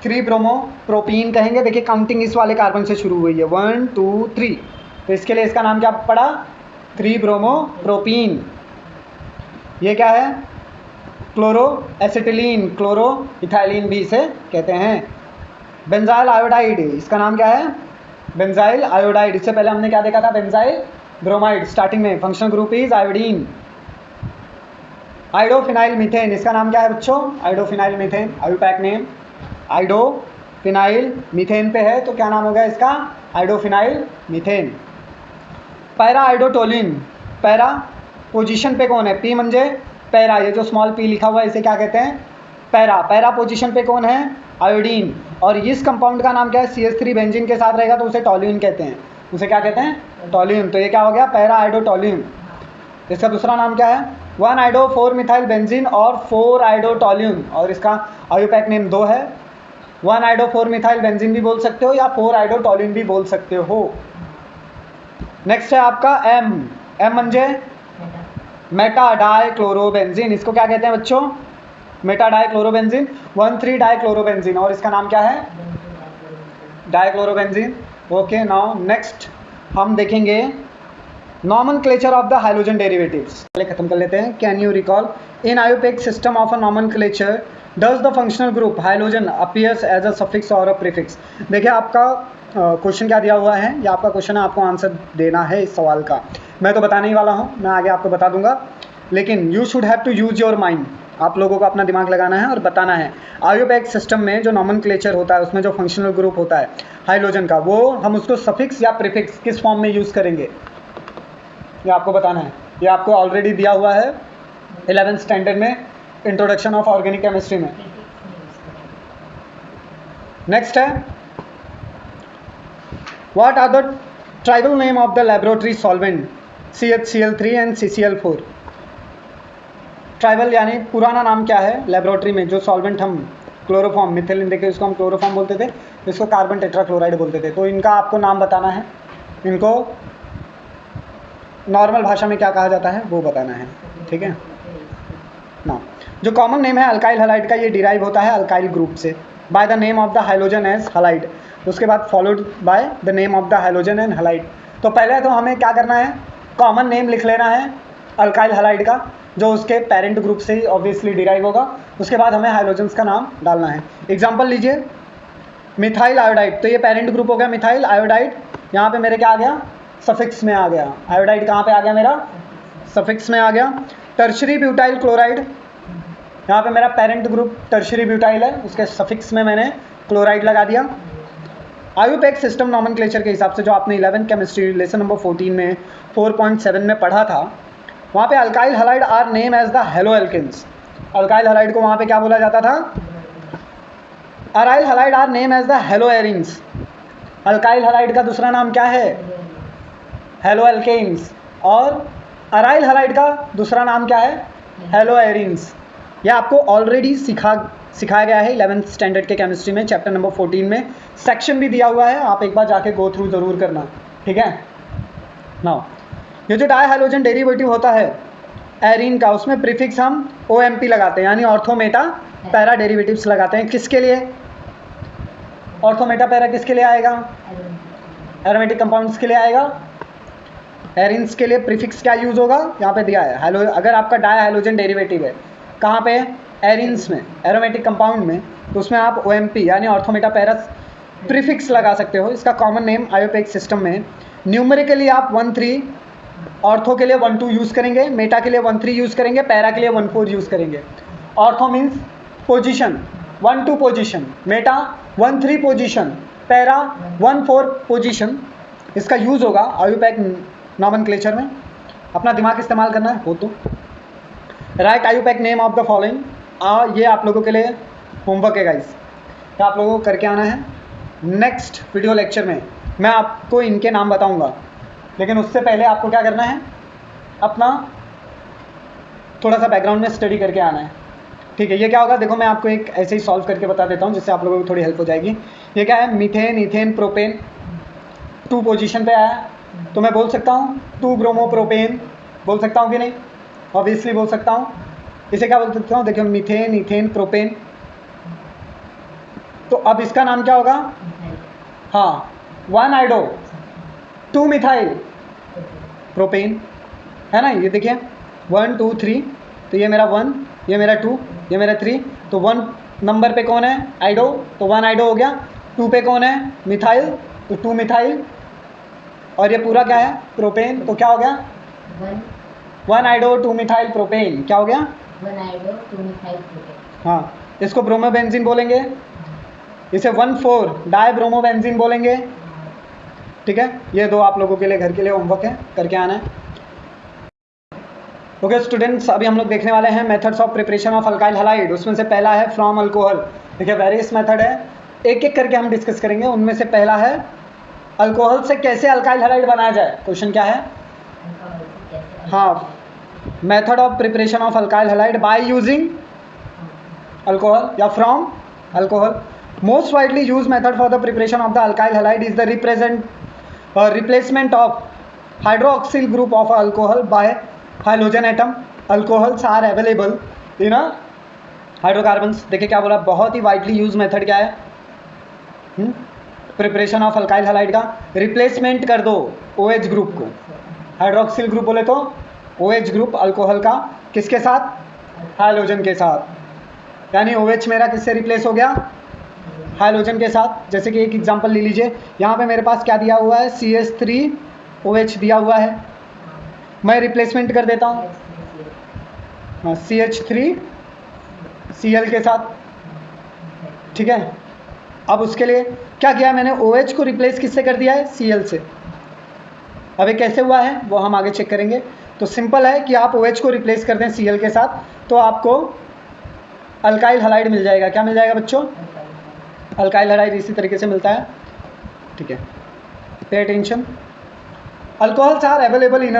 3 ब्रोमो प्रोपीन कहेंगे। देखिए काउंटिंग इस वाले कार्बन से शुरू हुई है, 1 2 3, तो इसके लिए इसका नाम क्या पड़ा, 3 ब्रोमो प्रोपीन। ये क्या है, क्लोरो एसिटिलीन, क्लोरो इथाइलिन भी इसे कहते हैं। बेंजाइल आयोडाइड, इसका नाम क्या है, बेंजाइल आयोडाइड। इससे पहले हमने क्या देखा था, बेंजाइल ब्रोमाइड स्टार्टिंग में, functional group is iodine. Iodophenyl methane, इसका नाम क्या है बच्चों, iodophenyl methane, IUPAC name iodophenyl methane पे है, तो क्या नाम हो गया इसका, iodophenyl methane. Para iodotoluene, para position पे कौन है, पी म्हणजे पैरा, ये जो स्मॉल पी लिखा हुआ है इसे क्या कहते हैं, पैरा। पैरा पोजीशन पे कौन है, आयोडीन। और इस कंपाउंड का नाम क्या है, CH3 बेंजीन के साथ रहेगा तो उसे टॉल्यून कहते हैं, उसे क्या कहते हैं, टॉल्यून। तो ये क्या हो गया, पैरा आइडोटोलिन। इसका दूसरा नाम क्या है, 1 आइडो 4 मिथाइल बेंजीन और 4 आइडोटोल्यून, और इसका आयुपैक नेम 2 है। 1 आइडो 4 मिथाइल बेंजीन भी बोल सकते हो या 4 आइडोटोल्यून भी बोल सकते हो। नेक्स्ट है आपका एम म्हणजे मेटा डाई क्लोरोबेंजीन, इसको क्या कहते हैं बच्चों, meta di chlorobenzene, 1,3 di chlorobenzene, और इसका नाम क्या है, di chlorobenzene. Okay, now next हम देखेंगे nomenclature of the hydrogen derivatives. पहले खत्म कर लेते हैं। Can you recall in IUPAC system of a nomenclature does the functional group hydrogen appears as a suffix और अ प्रीफिक्स। देखिए आपका क्वेश्चन क्या दिया हुआ है, या आपका क्वेश्चन है, आपको आंसर देना है इस सवाल का। मैं तो बताने ही वाला हूँ, मैं आगे आपको बता दूंगा, लेकिन you should have to use your mind, आप लोगों को अपना दिमाग लगाना है और बताना है। आयुपैक सिस्टम में जो नॉमेनक्लेचर होता है उसमें जो फंक्शनल ग्रुप होता है हाइड्रोजन का, वो हम उसको सफिक्स या प्रीफिक्स किस फॉर्म में यूज़ करेंगे, ये आपको बताना है। ये आपको ऑलरेडी दिया हुआ है 11th स्टैंडर्ड में, इंट्रोडक्शन ऑफ ऑर्गेनिक केमिस्ट्री में। नेक्स्ट है, what are the tribal name of the laboratory solvent CHCl3 and CCl4। Tribal यानी पुराना नाम क्या है लेबोरेटरी में, जो सॉल्वेंट हम क्लोरोफॉर्म मिथिलिन, देखिए इसको हम क्लोरोफॉर्म बोलते थे, इसको कार्बन टेट्राक्लोराइड बोलते थे। तो इनका आपको नाम बताना है, इनको नॉर्मल भाषा में क्या कहा जाता है वो बताना है, ठीक है ना। जो कॉमन नेम है अल्काइल हैलाइड का, ये डिराइव होता है अल्काइल ग्रुप से, by the name of the hydrogen as halide, उसके बाद followed by the name of the hydrogen and halide. तो पहले तो हमें क्या करना है, कॉमन नेम लिख लेना है अल्काइल हैलाइड का, जो उसके पेरेंट ग्रुप से ही ऑब्वियसली डिराइव होगा। उसके बाद हमें हाइड्रोजन्स का नाम डालना है। एग्जाम्पल लीजिए, मिथाइल आयोडाइड, तो ये पेरेंट ग्रुप हो गया मिथाइल आयोडाइड, यहाँ पे मेरे क्या आ गया, सफिक्स में आ गया। आयोडाइड कहाँ पे आ गया मेरा, सफिक्स में आ गया। टर्शरी ब्यूटाइल क्लोराइड, यहाँ पे मेरा पेरेंट ग्रुप टर्शरी ब्यूटाइल है, उसके सफिक्स में मैंने क्लोराइड लगा दिया। आयुपैक सिस्टम नॉमेनक्लेचर के हिसाब से जो आपने 11th केमिस्ट्री लेसन नंबर 14 में 4.7 में पढ़ा था, वहाँ पे alkyl halide are name as the haloalkanes. Alkyl halide को वहाँ पे क्या बोला जाता था, aryl halide are name as the haloarenes. Alkyl halide का दूसरा नाम क्या है, हेलोएल्केन्स, और अराइल हैलाइड का दूसरा नाम क्या है, हेलोएरिन्स। ये आपको ऑलरेडी सिखाया गया है 11th स्टैंडर्ड के केमिस्ट्री में, चैप्टर नंबर 14 में सेक्शन भी दिया हुआ है, आप एक बार जाके गो थ्रू ज़रूर करना, ठीक है। नाउ ये जो डाई हाइड्रोजन डेरिवेटिव होता है एरीन का, उसमें प्रीफिक्स हम OMP लगाते हैं, यानी ऑर्थोमेटा पैरा डेरिवेटिव्स लगाते हैं। किसके लिए, ऑर्थोमेटा पैरा किसके लिए आएगा, एरोमेटिक कंपाउंड्स के लिए आएगा। एरिन्स के लिए प्रीफिक्स क्या यूज़ होगा, यहाँ पे दिया है हेलो। अगर आपका डाई हाइड्रोजन डेरिवेटिव है कहाँ पे, एरिन्स में, एरोमेटिक कंपाउंड में, तो उसमें आप OMP यानी ऑर्थोमेटा पैरा प्रीफिक्स लगा सकते हो। इसका कॉमन नेम आयुपैक सिस्टम में न्यूमेरिकली आप 1,3, ऑर्थो के लिए 1,2 यूज़ करेंगे, मेटा के लिए 1,3 यूज़ करेंगे, पैरा के लिए 1,4 यूज़ करेंगे। Ortho means position, 1-2 position, Meta 1-3 position, para 1-4 position. इसका यूज़ होगा आयुपैक नॉमेनक्लेचर में। अपना दिमाग इस्तेमाल करना है हो तो। Right IUPAC name of the following. ये आप लोगों के लिए होमवर्क है गाइस, क्या आप लोगों को करके आना है। नेक्स्ट वीडियो लेक्चर में मैं आपको इनके नाम बताऊंगा, लेकिन उससे पहले आपको क्या करना है, अपना थोड़ा सा बैकग्राउंड में स्टडी करके आना है। ठीक है, ये क्या होगा देखो, मैं आपको एक ऐसे ही सॉल्व करके बता देता हूँ जिससे आप लोगों को थोड़ी हेल्प हो जाएगी। ये क्या है, मीथेन, इथेन, प्रोपेन 2 पोजीशन पे आया, तो मैं बोल सकता हूँ 2 ब्रोमो प्रोपेन, बोल सकता हूँ कि नहीं, ऑब्वियसली बोल सकता हूँ। इसे क्या बोल सकता हूँ, देखिए मीथेन, इथेन, प्रोपेन। तो अब इसका नाम क्या होगा, हाँ 1 आइडो 2 मिथाइल प्रोपेन, है ना। ये देखिए 1 2 3, तो ये मेरा 1, ये मेरा 2, ये मेरा 3। तो 1 नंबर पे कौन है, आइडो, तो 1 आइडो हो गया। 2 पे कौन है, मिथाइल, तो 2 मिथाइल। और ये पूरा क्या है, प्रोपेन, तो क्या हो गया 1 आइडो 2 मिथाइल प्रोपेन, क्या हो गया 1 आइडो 2 मिथाइल प्रोपेन। हाँ, इसको ब्रोमोबेंजीन बोलेंगे, इसे 1,4 डाई ब्रोमोबेंजीन बोलेंगे। ठीक है, ये 2 आप लोगों के लिए घर के लिए होमवर्क है, करके आना है। ओके स्टूडेंट्स, अभी हम लोग देखने वाले हैं methods of preparation of alkyl halide. उसमें से पहला है फ्रॉम अल्कोहल। देखिए वेरियस मेथड है, एक एक करके हम डिस्कस करेंगे। उनमें से पहला है अल्कोहल से कैसे अल्काइल हैलाइड बनाया जाए। क्वेश्चन क्या है, हाँ, method of preparation of alkyl halide by using alcohol या from alcohol. Most widely use method for the preparation of the alkyl halide is the replacement of hydroxyl group of alcohol by hydrogen atom. Alcohols are available in hydrocarbons. देखिए क्या बोला, बहुत ही widely use method क्या है preparation of alkyl halide का, replacement कर दो OH group को। हाइड्रोक्सिल ग्रुप बोले तो OH ग्रुप अल्कोहल का, किसके साथ, हाइड्रोजन के साथ। यानी OH मेरा किससे रिप्लेस हो गया, हाइड्रोजन के साथ। जैसे कि एक एग्जांपल ले लीजिए, यहाँ पे मेरे पास क्या दिया हुआ है, CH3OH दिया हुआ है, मैं रिप्लेसमेंट कर देता हूँ CH3Cl के साथ। ठीक है, अब उसके लिए क्या किया मैंने, OH को रिप्लेस किससे कर दिया है, Cl से। अब ये कैसे हुआ है वो हम आगे चेक करेंगे। तो सिंपल है कि आप OH को रिप्लेस कर दें Cl के साथ, तो आपको अल्काइल हैलाइड मिल जाएगा। क्या मिल जाएगा बच्चों, अल्काइल हैलाइड इसी तरीके से मिलता है। ठीक है, pay attention. Alcohols are available in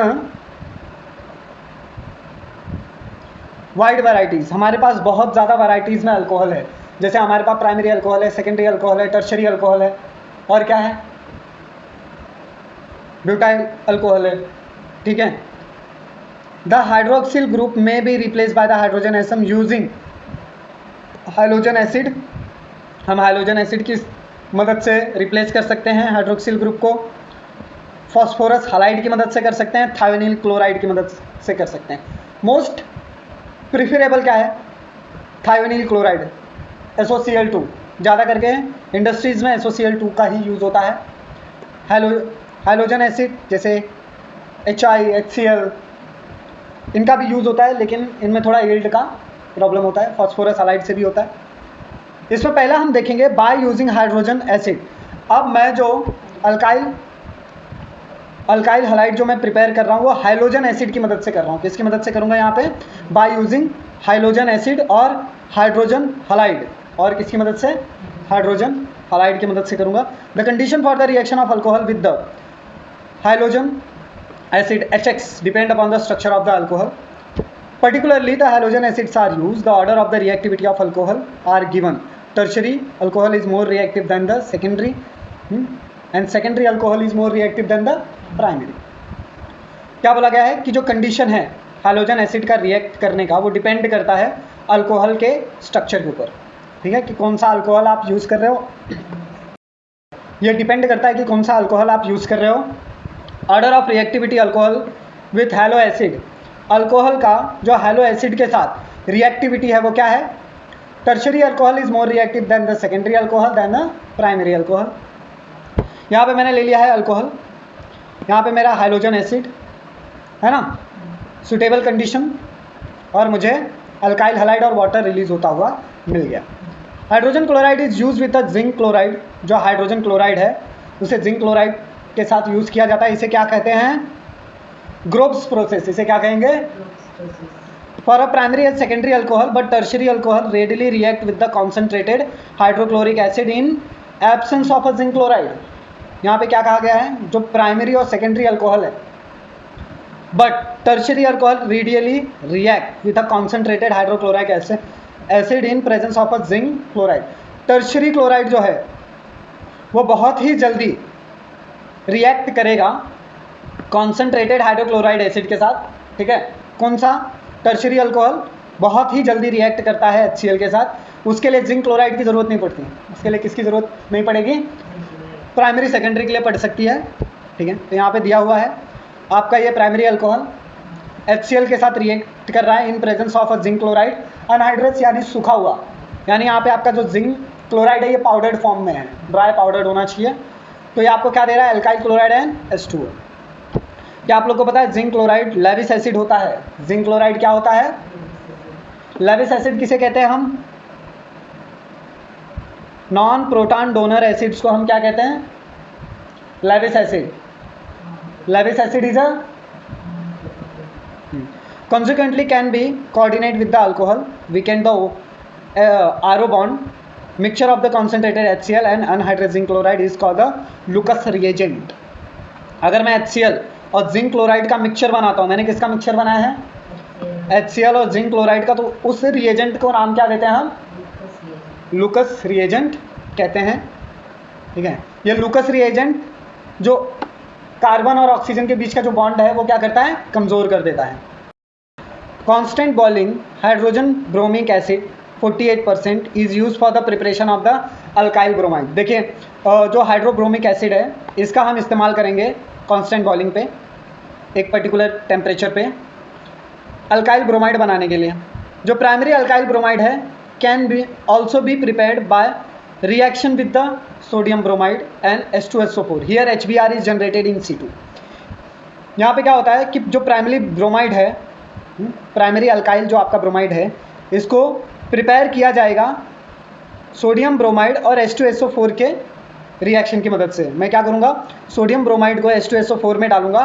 wide varieties. हमारे पास बहुत ज़्यादा वैराइटीज़ में अल्कोहल है। जैसे हमारे पास प्राइमरी अल्कोहल है, सेकेंडरी अल्कोहल है, टर्शरी अल्कोहल है, और क्या है, ब्यूटाइल अल्कोहल है। ठीक है, द हाइड्रोक्सिल ग्रुप में be replace by the hydrogen atom using hydrogen acid. हम हाइड्रोजन एसिड की मदद से रिप्लेस कर सकते हैं हाइड्रोक्सिल ग्रुप को। फॉस्फोरस हैलाइड की मदद से कर सकते हैं, थायोनिल क्लोराइड की मदद से कर सकते हैं। मोस्ट प्रिफरेबल क्या है, थायोनिल क्लोराइड, SOCl2। ज़्यादा करके इंडस्ट्रीज़ में SOCl2 का ही यूज़ होता है। हाइड्रोजन एसिड जैसे HI, HCl, इनका भी यूज़ होता है, लेकिन इनमें थोड़ा यील्ड का प्रॉब्लम होता है। फॉस्फोरस हैलाइड से भी होता है। इसमें पहला हम देखेंगे बाय यूजिंग हाइड्रोजन एसिड। अब मैं जो अल्काइल हैलाइड जो मैं प्रिपेयर कर रहा हूँ वो हाइड्रोजन एसिड की मदद से कर रहा हूँ। किसकी मदद से करूँगा यहाँ पे, बाय यूजिंग हाइड्रोजन एसिड और हाइड्रोजन हैलाइड। और किसकी मदद से, हाइड्रोजन हैलाइड की मदद से करूँगा। The condition for the reaction of alcohol with the hydrogen acid HX depend upon the structure of the alcohol. Particularly the halogen acids are used. The order of the reactivity of alcohol are given. Tertiary alcohol is more reactive than the secondary, and secondary alcohol is more reactive than the primary. क्या बोला गया है कि जो condition है hydrogen acid का react करने का, वो डिपेंड करता है अल्कोहल के स्ट्रक्चर के ऊपर। ठीक है, कि कौन सा अल्कोहल आप यूज़ कर रहे हो, ये डिपेंड करता है कि कौन सा अल्कोहल आप यूज़ कर रहे हो। Order of reactivity alcohol with hello acid. Alcohol का जो हैलो एसिड के साथ रिएक्टिविटी है वो क्या है, tertiary alcohol is more reactive than the secondary alcohol than the primary alcohol. यहाँ पे मैंने ले लिया है अल्कोहल, यहाँ पे मेरा हाइड्रोजन एसिड है ना, सुटेबल कंडीशन, और मुझे अल्काइल हैलाइड और वाटर रिलीज होता हुआ मिल गया। Hydrogen chloride is use with the zinc chloride, जो हाइड्रोजन क्लोराइड है उसे जिंक क्लोराइड के साथ यूज़ किया जाता है। इसे क्या कहते हैं? ग्रोब्स प्रोसेस। इसे क्या कहेंगे? For a primary and secondary alcohol but tertiary alcohol readily react with the concentrated hydrochloric acid in absence of a zinc chloride. यहाँ पे क्या कहा गया है? जो प्राइमरी और सेकेंडरी अल्कोहल है but tertiary alcohol radially react with a concentrated hydrochloric acid in presence of a zinc chloride. Tertiary chloride जो है वो बहुत ही जल्दी रिएक्ट करेगा कॉन्सेंट्रेटेड हाइड्रोक्लोराइड एसिड के साथ, ठीक है। कौन सा? टर्शियरी अल्कोहल बहुत ही जल्दी रिएक्ट करता है HCl के साथ। उसके लिए जिंक क्लोराइड की ज़रूरत नहीं पड़ती, उसके लिए किसकी ज़रूरत नहीं पड़ेगी? प्राइमरी सेकेंडरी के लिए पड़ सकती है, ठीक है। तो यहाँ पे दिया हुआ है आपका ये प्राइमरी अल्कोहल HCl के साथ रिएक्ट कर रहा है इन presence of a zinc chloride anhydrous, यानी सूखा हुआ, यानी यहाँ पे आपका जो जिंक क्लोराइड है ये पाउडर्ड फॉर्म में है, ड्राई पाउडर्ड होना चाहिए। तो ये आपको क्या दे रहा है? Alkyl chloride and H2O। क्या आप लोग को पता है जिंक क्लोराइड लेविस एसिड होता है? जिंक क्लोराइड क्या होता है? लेविस एसिड किसे कहते हैं हम? नॉन प्रोटॉन डोनर एसिड्स को हम क्या कहते हैं? Lewis acid. Lewis acid is a consequently can be coordinate with the alcohol weaken the aro bond mixture of the concentrated HCl and anhydrous zinc chloride is called the Lucas reagent। अगर मैं HCl और zinc chloride का mixture बनाता हूँ, मैंने किसका mixture बनाया है? HCl और जिंक क्लोराइड का, तो उस रिएजेंट को नाम क्या देते हैं हम? लूकस रिएजेंट कहते हैं, ठीक है। ये लूकस रिएजेंट जो कार्बन और ऑक्सीजन के बीच का जो बॉन्ड है वो क्या करता है? कमज़ोर कर देता है। Constant boiling hydrogen bromic acid 48% is use for the preparation of the alkyl bromide. देखिए जो हाइड्रोब्रोमिक एसिड है इसका हम इस्तेमाल करेंगे कांस्टेंट बॉइलिंग पे, एक पर्टिकुलर टेम्परेचर पे अल्काइल ब्रोमाइड बनाने के लिए। जो प्राइमरी अल्काइल ब्रोमाइड है can be also be prepared by reaction with the sodium bromide and H2SO4। Here HBr is generated in C2। यहाँ पे क्या होता है कि जो प्राइमरी ब्रोमाइड है, प्राइमरी अल्काइल जो आपका ब्रोमाइड है, इसको प्रिपेयर किया जाएगा सोडियम ब्रोमाइड और H2SO4 के रिएक्शन की मदद से। मैं क्या करूँगा? सोडियम ब्रोमाइड को H2SO4 में डालूंगा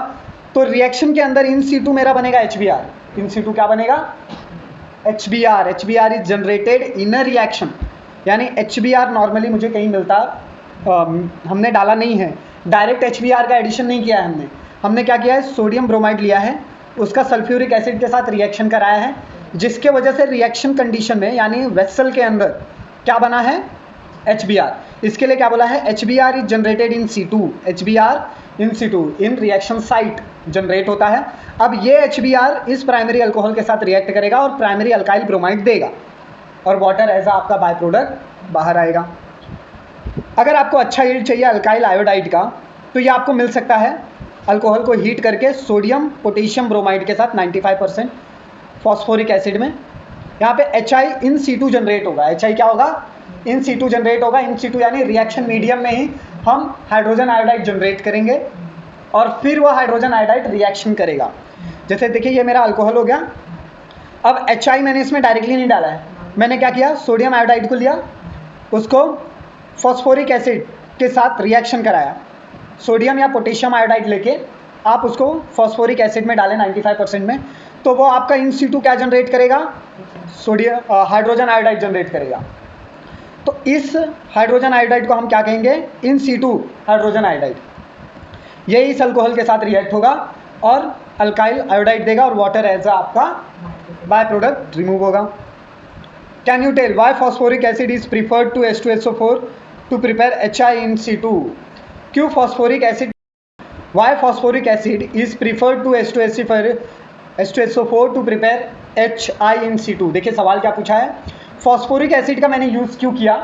तो रिएक्शन के अंदर इन C2 मेरा बनेगा HBr। इन C2 क्या बनेगा? HBr। HBr is generated in a reaction, यानी HBr नॉर्मली मुझे कहीं मिलता, हमने डाला नहीं है, डायरेक्ट HBr का एडिशन नहीं किया है हमने क्या किया है? सोडियम ब्रोमाइड लिया है, उसका सल्फ्यूरिक एसिड के साथ रिएक्शन कराया है, जिसके वजह से रिएक्शन कंडीशन में यानी वेसल के अंदर क्या बना है? HBr। इसके लिए क्या बोला है? HBr is generated in C2। HBr in C2 in reaction site generate होता है। अब ये HBr इस प्राइमरी अल्कोहल के साथ रिएक्ट करेगा और प्राइमरी अल्काइल ब्रोमाइड देगा और वाटर एज आपका बाय प्रोडक्ट बाहर आएगा। अगर आपको अच्छा यील्ड चाहिए अल्काइल आयोडाइड का तो ये आपको मिल सकता है अल्कोहल को हीट करके सोडियम पोटेशियम ब्रोमाइड के साथ 95% फॉस्फोरिक एसिड में। यहाँ पे HI इन C2 जनरेट होगा। HI क्या होगा? इन C2 जनरेट होगा। इन C2 यानी रिएक्शन मीडियम में ही हम हाइड्रोजन आयोडाइड जनरेट करेंगे और फिर वह हाइड्रोजन आयोडाइड रिएक्शन करेगा। जैसे देखिए ये मेरा अल्कोहल हो गया। अब HI मैंने इसमें डायरेक्टली नहीं डाला है, मैंने क्या किया? सोडियम आयोडाइड को लिया, उसको फॉस्फोरिक एसिड के साथ रिएक्शन कराया। सोडियम या पोटेशियम आयोडाइड लेके आप उसको फॉस्फोरिक एसिड में डालें 95% में, तो वो आपका इन C2 क्या जनरेट करेगा? सोडियम हाइड्रोजन आयोडाइड जनरेट करेगा। तो इस हाइड्रोजन आयोडाइड को हम क्या कहेंगे? इन C2 हाइड्रोजन आयोडाइड। ये इस अल्कोहल के साथ रिएक्ट होगा और अल्काइल आयोडाइड देगा और वाटर एज आपका बाय प्रोडक्ट रिमूव होगा। Can you tell why phosphoric acid is preferred to H2SO4 to prepare HI in C2? क्यों phosphoric acid, why phosphoric acid is preferred to H2SO4 to prepare HI in C2? देखिए सवाल क्या पूछा है, phosphoric acid का मैंने use क्यों किया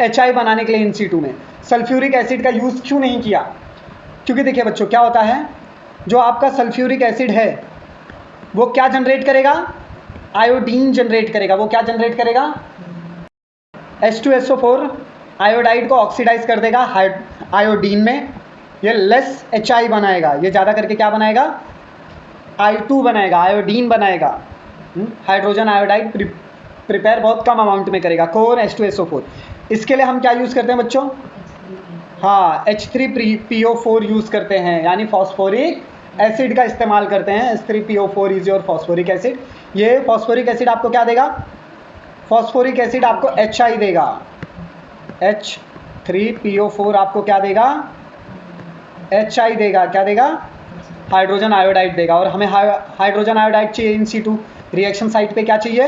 HI बनाने के लिए इन C2 में, सल्फ्यूरिक एसिड का यूज़ क्यों नहीं किया? क्योंकि देखिए बच्चों क्या होता है, जो आपका सल्फ्यूरिक एसिड है वो क्या जनरेट करेगा? आयोडीन जनरेट करेगा। वो क्या जनरेट करेगा? H2SO4 आयोडाइड को ऑक्सीडाइज कर देगा आयोडीन में, ये लेस HI बनाएगा, ये ज़्यादा करके क्या बनाएगा? I2 बनाएगा, आयोडीन बनाएगा। हाइड्रोजन आयोडाइड प्रिपेयर बहुत कम अमाउंट में करेगा, कोर H2SO4। इसके लिए हम क्या यूज़ करते हैं बच्चों? हाँ, H3PO4 यूज़ करते हैं, यानी फॉस्फोरिक एसिड का इस्तेमाल करते हैं। H3PO4 is your phosphoric acid. ये फॉस्फोरिक एसिड आपको क्या देगा? फॉस्फोरिक एसिड आपको HI देगा। H3PO4 आपको क्या देगा? HI देगा। क्या देगा? हाइड्रोजन आयोडाइड देगा। और हमें हाइड्रोजन आयोडाइड चाहिए इन situ। रिएक्शन साइट पे क्या चाहिए?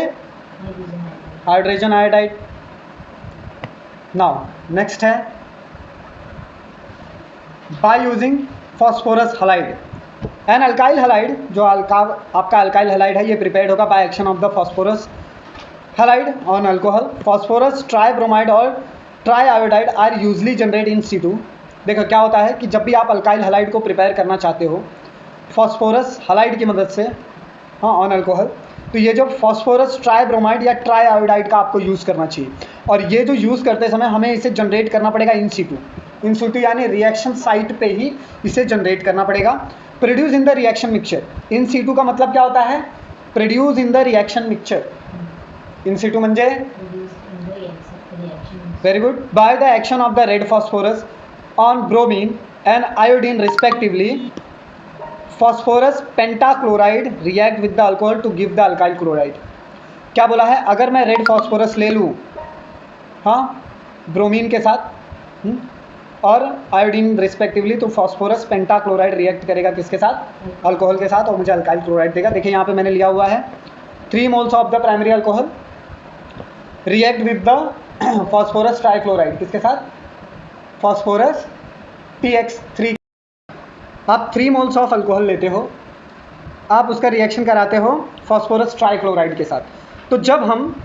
Hydrogen iodide. नाउ नेक्स्ट है by using phosphorus halide an alkyl halide. जो आपका अल्काइल हलाइड है ये प्रिपेयर्ड होगा by action of the phosphorus halide on alcohol. Phosphorus tribromide और tri iodide are usually generate in situ। देखो क्या होता है कि जब भी आप अल्काइल हलाइड को प्रिपेयर करना चाहते हो फॉस्फोरस हलाइड की मदद से, हाँ, ऑन अल्कोहल, तो ये जो फॉस्फोरस ट्राइब्रोमाइड या ट्राई आयोडाइड का आपको यूज़ करना चाहिए। और ये जो यूज़ करते समय हमें इसे जनरेट करना पड़ेगा इन situ यानी रिएक्शन साइट पे ही इसे जनरेट करना पड़ेगा। Produce in the reaction mixture. In situ का मतलब क्या होता है? Produce in the reaction mixture. In situ म्हणजे very good. By the action of the red phosphorus on bromine and iodine respectively, phosphorus pentachloride react with the alcohol to give the alkyl chloride. क्या बोला है? अगर मैं red phosphorus ले लूँ, हाँ, bromine के साथ और आयोडीन रिस्पेक्टिवली, तो फॉस्फोरस पेंटाक्लोराइड रिएक्ट करेगा किसके साथ? अल्कोहल के साथ, और मुझे अल्काइल क्लोराइड देगा। देखिए यहाँ पे मैंने लिया हुआ है 3 moles of the primary alcohol react with the phosphorus trichloride. किसके साथ? Phosphorus PX3। आप 3 मोल्स ऑफ अल्कोहल लेते हो, आप उसका रिएक्शन कराते हो फॉस्फोरस ट्राइक्लोराइड के साथ। तो जब हम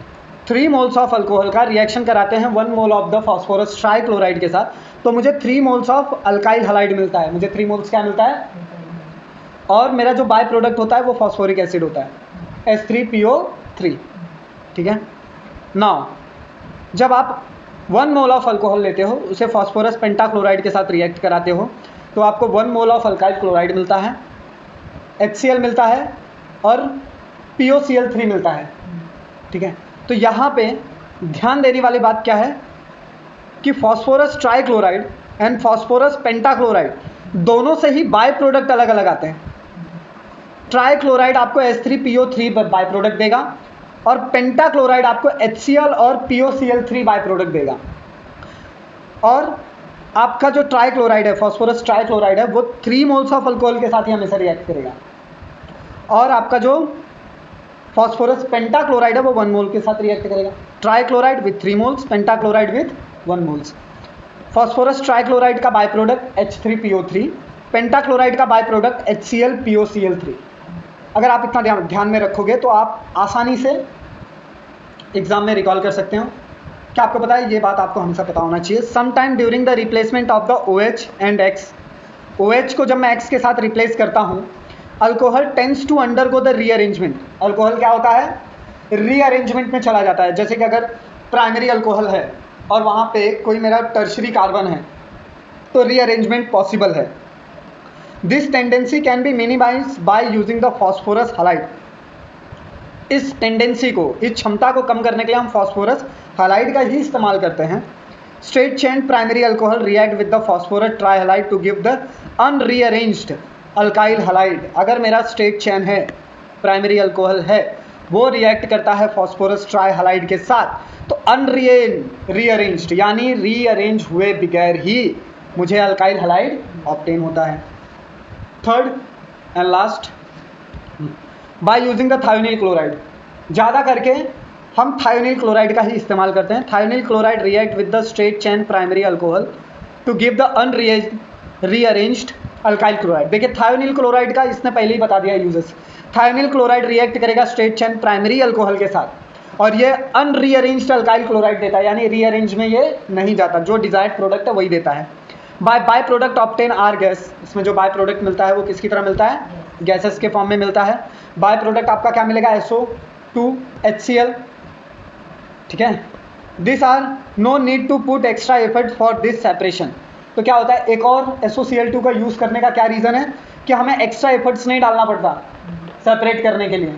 3 मोल्स ऑफ अल्कोहल का रिएक्शन कराते हैं 1 mole of the phosphorus trichloride के साथ, तो मुझे 3 मोल्स ऑफ अल्काइल हलाइड मिलता है। मुझे 3 मोल्स क्या मिलता है? और मेरा जो बाय प्रोडक्ट होता है वो फॉस्फोरिक एसिड होता है, H3PO3। ठीक है। नाउ जब आप 1 मोल ऑफ अल्कोहल लेते हो, उसे फॉस्फोरस पेंटाक्लोराइड के साथ रिएक्ट कराते हो, तो आपको 1 मोल ऑफ अल्काइल क्लोराइड मिलता है, HCl मिलता है और POCl3 मिलता है। ठीक है। तो यहाँ पे ध्यान देने वाली बात क्या है कि phosphorus trichloride and phosphorus pentachloride दोनों से ही बाय प्रोडक्ट अलग अलग आते हैं। ट्राइक्लोराइड आपको H3PO3 बाय प्रोडक्ट देगा और पेंटाक्लोराइड आपको HCl और POCl3 बाय प्रोडक्ट देगा। और आपका जो ट्राइक्लोराइड है, फॉस्फोरस ट्राइक्लोराइड है, वो 3 मोल्स ऑफ अल्कोहल के साथ ही हमेशा रिएक्ट करेगा। और आपका जो फॉस्फोरस पेंटाक्लोराइड है वो 1 मोल के साथ रिएक्ट करेगा। Trichloride with 3 moles, pentachloride with 1 moles. Phosphorus trichloride का बाय प्रोडक्ट H3PO3, पेंटाक्लोराइड का बाय प्रोडक्ट HCl POCl3। अगर आप इतना ध्यान में रखोगे तो आप आसानी से एग्जाम में रिकॉल कर सकते हो। क्या आपको पता है? ये बात आपको हमेशा पता होना चाहिए। Some time during the replacement of the OH and X, OH को जब मैं X के साथ रिप्लेस करता हूँ, alcohol tends to undergo the rearrangement. Alcohol क्या होता है? रीअरेंजमेंट में चला जाता है। जैसे कि अगर प्राइमरी अल्कोहल है और वहाँ पे कोई मेरा टर्शरी कार्बन है, तो रीअरेंजमेंट पॉसिबल है। This tendency can be minimize by using the phosphorus halide. इस टेंडेंसी को, इस क्षमता को कम करने के लिए हम फॉस्फोरस हलाइड का ही इस्तेमाल करते हैं। Straight chain primary alcohol react with the phosphorus tri halide to give the unrearranged alkyl halide. अगर मेरा स्ट्रेट चेन है, प्राइमरी अल्कोहल है, वो रिएक्ट करता है फॉस्फोरस ट्राई हलाइड के साथ, तो रीअरेंज्ड यानी रीअरेंज हुए बगैर ही मुझे अल्काइल हलाइड ऑब्टेन होता है। Third and last, bye using the thionyl chloride. ज़्यादा करके हम थायोनिल क्लोराइड का ही इस्तेमाल करते हैं। Thionyl chloride react with the straight chain primary alcohol to give the rearranged alkyl chloride. देखिए थायोनिल क्लोराइड का इसने पहले ही बता दिया यूजेस। थायोनिल क्लोराइड रिएक्ट करेगा स्ट्रेट चेन प्राइमरी अल्कोहल के साथ और ये अनरीअरेंज्ड अल्काइल क्लोराइड देता है, यानी रीअरेंज में ये नहीं जाता, जो डिजायर्ड प्रोडक्ट है वही देता है। By product obtain are gas. इसमें जो बाय प्रोडक्ट मिलता है वो किसकी तरह मिलता है? गैसेस के फॉर्म में मिलता है। बाय प्रोडक्ट आपका क्या मिलेगा? SO2 HCl। ठीक है। This are no need to put extra effort for this separation. तो क्या होता है, एक और SOCl2 का यूज़ करने का क्या रीज़न है कि हमें एक्स्ट्रा एफर्ट्स नहीं डालना पड़ता सेपरेट करने के लिए।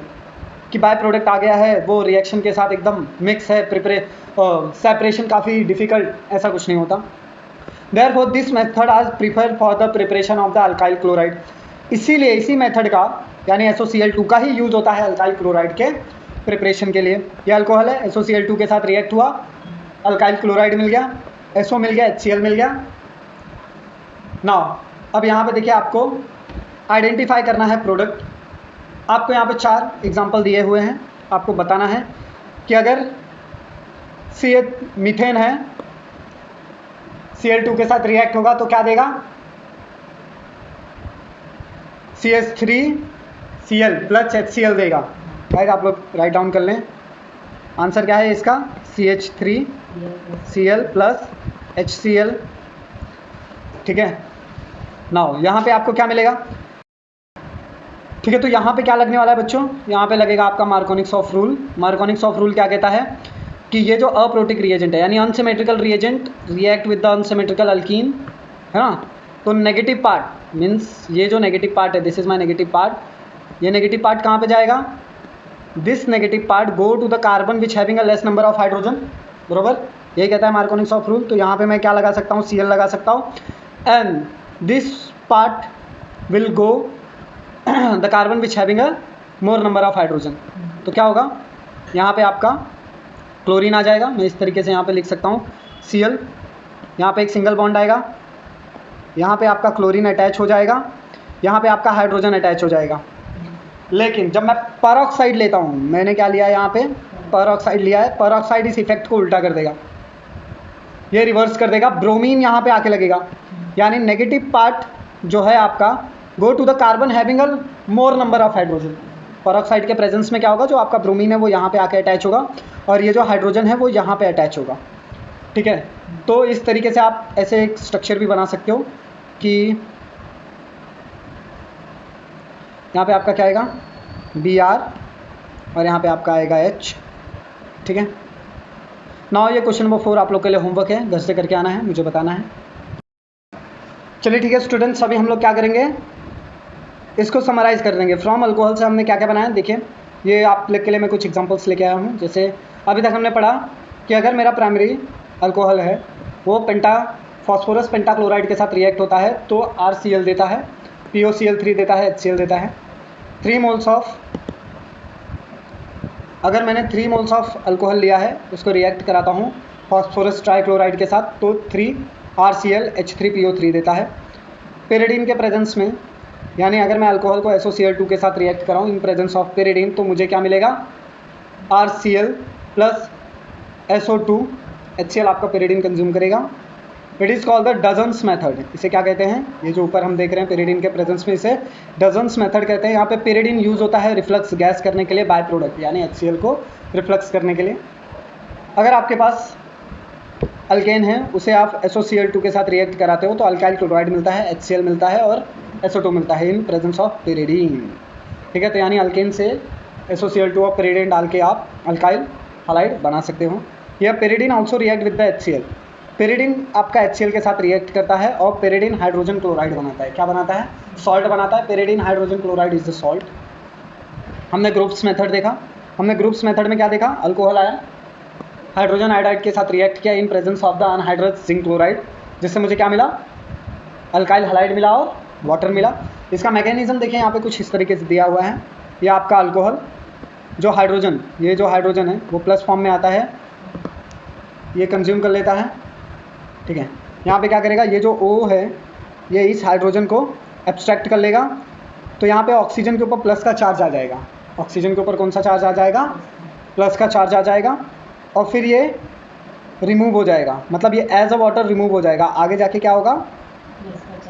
कि बाय प्रोडक्ट आ गया है, वो रिएक्शन के साथ एकदम मिक्स है, सेपरेशन काफ़ी डिफिकल्ट, ऐसा कुछ नहीं होता। Therefore this method is preferred for the preparation of the alkyl chloride। इसीलिए इसी मेथड का यानी SOCl2 का ही यूज़ होता है अल्काइल क्लोराइड के प्रिपरेशन के लिए। ये अल्कोहल है, SOCl2 के साथ रिएक्ट हुआ, अल्काइल क्लोराइड मिल गया, SO मिल गया, HCl मिल गया। नाउ अब यहाँ पे देखिए आपको आइडेंटिफाई करना है प्रोडक्ट। आपको यहाँ पे 4 एग्जांपल दिए हुए हैं, आपको बताना है कि अगर मीथेन है, Cl2 के साथ रिएक्ट होगा तो क्या देगा, CH3Cl प्लस HCl देगा। राइट, आप लोग राइट डाउन कर लें। आंसर क्या है इसका, CH3Cl प्लस HCl। ठीक है, नाउ यहाँ पे आपको क्या मिलेगा, ठीक है, तो यहाँ पे क्या लगने वाला है बच्चों, यहाँ पे लगेगा आपका मार्कोनिक्स ऑफ रूल। मार्कोनिक्स ऑफ रूल क्या कहता है कि ये जो अप्रोटिक रिएजेंट है यानी unsymmetrical reagent react with the unsymmetrical alkene, है ना, तो नेगेटिव पार्ट मीन्स ये जो नेगेटिव पार्ट है, this is my negative part, ये नेगेटिव पार्ट कहाँ पे जाएगा, this negative part go to the carbon which having a less number of hydrogen, बरोबर, यही कहता है मार्कोनिक्स ऑफ रूल। तो यहाँ पे मैं क्या लगा सकता हूँ, Cl लगा सकता हूँ, and this part will go the carbon which having a more number of hydrogen. तो क्या होगा, यहाँ पे आपका क्लोरीन आ जाएगा। मैं इस तरीके से यहाँ पे लिख सकता हूँ Cl, यहाँ पे एक सिंगल बॉन्ड आएगा, यहाँ पे आपका क्लोरीन अटैच हो जाएगा, यहाँ पे आपका हाइड्रोजन अटैच हो जाएगा। लेकिन जब मैं परऑक्साइड लेता हूँ, मैंने क्या लिया है यहाँ पे, परऑक्साइड लिया है, परऑक्साइड इस इफेक्ट को उल्टा कर देगा, ये रिवर्स कर देगा, ब्रोमीन यहाँ पे आके लगेगा, यानी नेगेटिव पार्ट जो है आपका go to the carbon having a more number of hydrogen. Peroxide के प्रेजेंस में क्या होगा, जो आपका ब्रोमीन है वो यहाँ पे आके अटैच होगा और ये जो हाइड्रोजन है वो यहाँ पे अटैच होगा। ठीक है, तो इस तरीके से आप ऐसे एक स्ट्रक्चर भी बना सकते हो कि यहाँ पे आपका क्या आएगा, Br और यहाँ पे आपका आएगा H। ठीक है, नाउ ये क्वेश्चन नंबर 4 आप लोग के लिए होमवर्क है, घर से करके आना है, मुझे बताना है। चलिए ठीक है स्टूडेंट्स, अभी हम लोग क्या करेंगे, इसको समराइज़ कर देंगे। फ्रॉम अल्कोहल से हमने क्या क्या बनाया, देखिए ये आप लोग के लिए मैं कुछ एग्जांपल्स लेके आया हूँ। जैसे अभी तक हमने पढ़ा कि अगर मेरा प्राइमरी अल्कोहल है वो फॉस्फोरस पेंटाक्लोराइड के साथ रिएक्ट होता है तो RCl देता है, POCl3 देता है, HCl देता है। 3 मोल्स ऑफ, अगर मैंने 3 मोल्स ऑफ अल्कोहल लिया है उसको रिएक्ट कराता हूँ फॉस्फोरस ट्राइक्लोराइड के साथ तो 3 RCl H3PO3 देता है। पेरिडीन के प्रेजेंस में, यानी अगर मैं अल्कोहल को SOCl2 के साथ रिएक्ट कराऊँ इन प्रेजेंस ऑफ पेरिडीन तो मुझे क्या मिलेगा, RCl प्लस SO2, HCl आपका पेरिडीन कंज्यूम करेगा। It is called the Darzens method. इसे क्या कहते हैं, ये जो ऊपर हम देख रहे हैं पेरिडीन के प्रेजेंस में, इसे डजन्स मेथड कहते हैं। यहाँ पे पेरिडीन यूज़ होता है रिफ्लक्स गैस करने के लिए, बाय प्रोडक्ट यानी HCl को रिफ्लक्स करने के लिए। अगर आपके पास अल्केन है उसे आप SOCl2 के साथ रिएक्ट कराते हो तो अल्काइल क्लोराइड मिलता है, HCl मिलता है और SO2 मिलता है इन प्रेजेंस ऑफ पेरिडीन। ठीक है, तो यानी अल्केन से SOCl2 और पेरिडीन डाल के आप अल्काइल हालाइड बना सकते हो। यह pyridine also react with the HCl। Pyridine आपका HCl के साथ रिएक्ट करता है और पेरिडीन हाइड्रोजन क्लोराइड बनाता है। क्या बनाता है, सॉल्ट बनाता है। Pyridine hydrogen chloride is the salt. हमने ग्रुप्स मेथड देखा, हमने ग्रुप्स मेथड में क्या देखा, अल्कोहल आया, हाइड्रोजन आयोडाइड के साथ रिएक्ट किया इन presence of the anhydrous zinc chloride, जिससे मुझे क्या मिला, अल्काइल हालाइड मिला और वाटर मिला। इसका मैकेनिज्म देखें, यहाँ पे कुछ इस तरीके से दिया हुआ है। ये आपका अल्कोहल, जो हाइड्रोजन, ये जो हाइड्रोजन है वो प्लस फॉर्म में आता है, ये कंज्यूम कर लेता है। ठीक है, यहाँ पे क्या करेगा, ये जो O है ये इस हाइड्रोजन को एब्स्ट्रैक्ट कर लेगा, तो यहाँ पे ऑक्सीजन के ऊपर प्लस का चार्ज आ जाएगा। ऑक्सीजन के ऊपर कौन सा चार्ज आ जाएगा, प्लस का चार्ज आ जाएगा, और फिर ये रिमूव हो जाएगा, मतलब ये एज अ वाटर रिमूव हो जाएगा। आगे जाके क्या होगा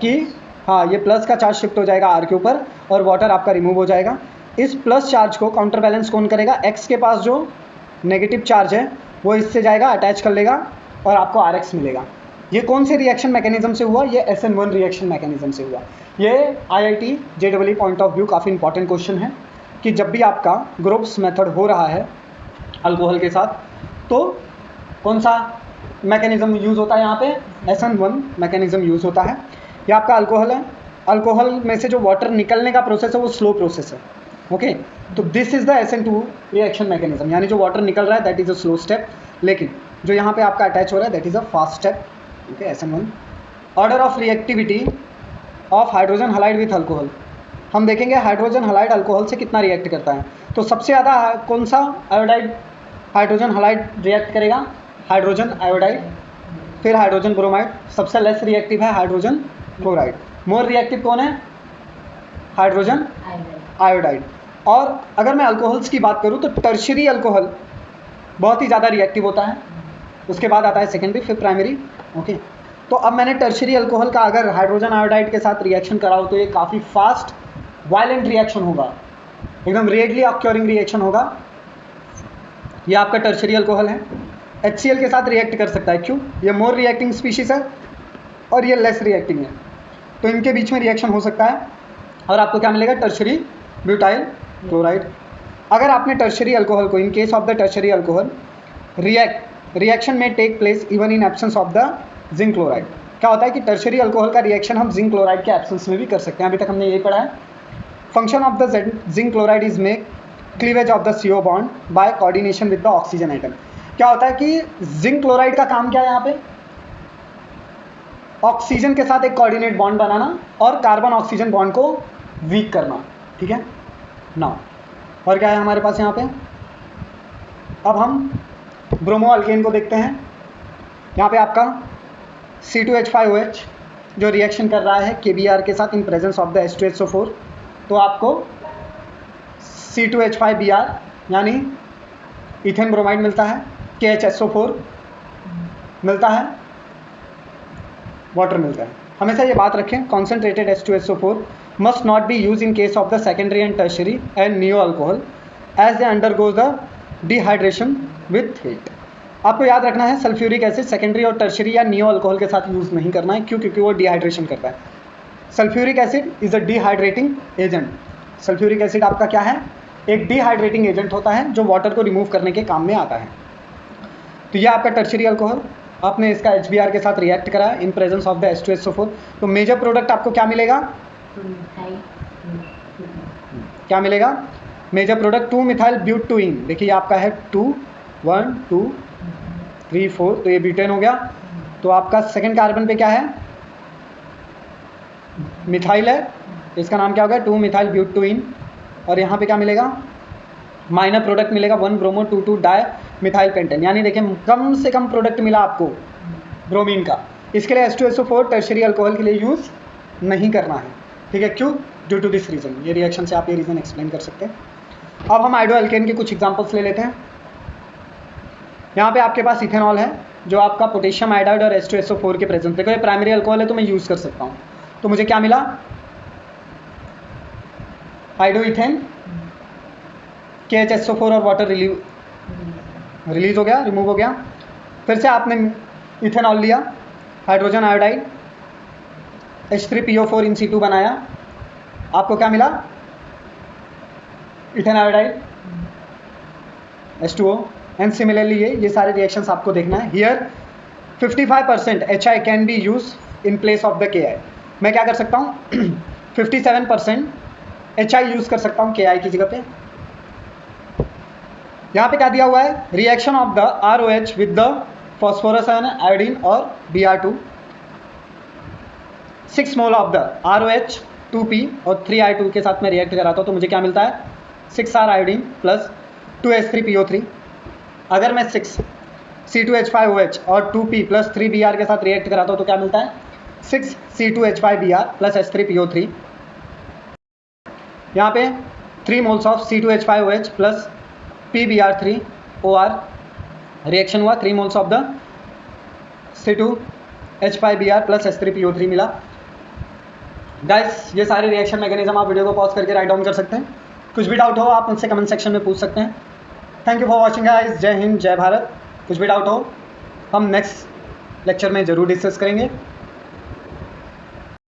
कि हाँ, ये प्लस का चार्ज शिफ्ट हो जाएगा R के ऊपर और वाटर आपका रिमूव हो जाएगा। इस प्लस चार्ज को काउंटर बैलेंस कौन करेगा, X के पास जो नेगेटिव चार्ज है वो इससे जाएगा, अटैच कर लेगा और आपको RX मिलेगा। ये कौन से रिएक्शन मैकेनिज्म से हुआ, ये SN1 रिएक्शन मैकेनिज्म से हुआ। ये IIT JEE point of view काफ़ी इंपॉर्टेंट क्वेश्चन है कि जब भी आपका ग्रुप्स मेथड हो रहा है अल्कोहल के साथ तो कौन सा मैकेनिज्म यूज़ होता है, यहाँ पे SN1 मैकेनिज्म यूज़ होता है। ये आपका अल्कोहल है, अल्कोहल में से जो वाटर निकलने का प्रोसेस है वो स्लो प्रोसेस है। ओके, तो this is the SN2 reaction mechanism, यानी जो वाटर निकल रहा है that is a slow step, लेकिन जो यहाँ पे आपका अटैच हो रहा है that is a fast step. Okay, SN1। Order of reactivity of hydrogen halide with alcohol, हम देखेंगे हाइड्रोजन हलाइड अल्कोहल से कितना रिएक्ट करता है। तो सबसे ज़्यादा कौन सा आयोडाइड हाइड्रोजन हलाइड रिएक्ट करेगा? हाइड्रोजन आयोडाइड, फिर हाइड्रोजन ब्रोमाइड, सबसे लेस रिएक्टिव है हाइड्रोजन क्लोराइड। मोर रिएक्टिव कौन है? Hydrogen iodide. और अगर मैं अल्कोहल्स की बात करूँ तो टर्शियरी अल्कोहल बहुत ही ज़्यादा रिएक्टिव होता है, उसके बाद आता है सेकेंडरी, फिर प्राइमरी। ओके, तो अब मैंने टर्शियरी अल्कोहल का अगर हाइड्रोजन आयोडाइड के साथ रिएक्शन कराऊँ तो ये काफ़ी फास्ट वायलेंट रिएक्शन होगा, एकदम रेडली ऑक्योरिंग रिएक्शन होगा। ये आपका टर्शियरी अल्कोहल है, HCl के साथ रिएक्ट कर सकता है। क्यों? ये मोर रिएक्टिंग स्पीशीज है और ये लेस रिएक्टिंग है, तो इनके बीच में रिएक्शन हो सकता है और आपको क्या मिलेगा? Tertiary butyl chloride. अगर आपने टर्शियरी अल्कोहल को, in case of the tertiary alcohol, reaction में take place even in absence of the zinc chloride. क्या होता है कि टर्शियरी अल्कोहल का रिएक्शन हम जिंक क्लोराइड के एब्सेंस में भी कर सकते हैं, अभी तक हमने यही पढ़ा है। Function of the zinc chloride is make cleavage of the CO bond by coordination with the oxygen atom. क्या होता है कि जिंक क्लोराइड का काम क्या है यहाँ पे? ऑक्सीजन के साथ एक कोऑर्डिनेट बॉन्ड बनाना और कार्बन ऑक्सीजन बॉन्ड को वीक करना। ठीक है ना? और क्या है हमारे पास यहाँ पे? अब हम ब्रोमो अल्केन को देखते हैं। यहाँ पे आपका C2H5OH जो रिएक्शन कर रहा है KBr के साथ इन प्रेजेंस ऑफ द H2SO4, तो आपको C2H5Br यानी इथेन ब्रोमाइड मिलता है, KHSO4 मिलता है, वाटर मिलता है। हमेशा ये बात रखें, concentrated H2SO4 must not be use in case of the secondary and tertiary and neo alcohol as they undergoes the dehydration with heat. आपको याद रखना है सल्फ्यूरिक एसिड सेकेंडरी और टर्शियरी या नियो अल्कोहल के साथ यूज़ नहीं करना है। क्यों? क्योंकि वो डिहाइड्रेशन करता है। Sulphuric acid is a dehydrating agent. Sulphuric acid आपका क्या है? एक डिहाइड्रेटिंग एजेंट होता है जो वाटर को रिमूव करने के काम में आता है। तो ये आपका टर्शियरी अल्कोहल, आपने इसका HBr के साथ रिएक्ट करा इन प्रेजेंस ऑफ द H2SO4, तो मेजर प्रोडक्ट आपको क्या मिलेगा? क्या मिलेगा? Major product two methyl butene. देखिए आपका है 2 1 2 3 4, तो ये ब्यूटेन हो गया। तो आपका सेकंड कार्बन पे क्या है? मिथाइल है, इसका नाम क्या होगा? 2-मिथाइल ब्यूटुइन। और यहाँ पे क्या मिलेगा? माइनर प्रोडक्ट मिलेगा 1 ब्रोमो 2 डाई मिथाइल पेंटेन। यानी देखिए कम से कम प्रोडक्ट मिला आपको ब्रोमीन का। इसके लिए H2SO4 टर्शियरी अल्कोहल के लिए यूज़ नहीं करना है। ठीक है, क्यों? Due to this reason. ये रिएक्शन से आप ये रीज़न एक्सप्लेन कर सकते हैं। अब हम आइडो अल्केन के कुछ एग्जांपल्स ले लेते हैं। यहाँ पे आपके पास इथेनॉल है जो आपका पोटेशियम आयोडाइड और H2SO4 के प्रेजेंस। देखो ये प्राइमरी अल्कोहल है तो मैं यूज़ कर सकता हूँ। तो मुझे क्या मिला? आइडो इथेन, KHSO4 और वाटर रिलीज हो गया, रिमूव हो गया। फिर से आपने इथेनॉल लिया, हाइड्रोजन आयोडाइड, H3PO4 इन C2 बनाया, आपको क्या मिला? Ethane iodide, H2O। And similarly ये सारे रिएक्शंस आपको देखना है। Here 55% HI can be use in place of the KI। मैं क्या कर सकता हूँ? 57% HI यूज़ कर सकता हूँ KI की जगह पे। यहाँ पे क्या दिया हुआ है? Reaction of the ROH with the phosphorus iodine और Br2। 6 mole of the ROH 2P और 3I2 के साथ में रिएक्ट कराता हूँ तो मुझे क्या मिलता है? 6R iodine plus 2H3PO3। अगर मैं 6 C2H5OH और 2P प्लस 3Br के साथ रिएक्ट कराता हूँ तो क्या मिलता है? 6 C2H5Br प्लस H3PO3। यहाँ पे 3 moles of C2H5OH plus PBr3OR reaction हुआ। 3 moles of the C2H5Br plus H3PO3 मिला। गाइस ये सारे रिएक्शन मैकेनिज्म आप वीडियो को पॉज करके राइट डाउन कर सकते हैं। कुछ भी डाउट हो आप मुझसे कमेंट सेक्शन में पूछ सकते हैं। Thank you for watching guys. जय हिंद, जय भारत। कुछ भी डाउट हो हम नेक्स्ट लेक्चर में ज़रूर डिस्कस करेंगे।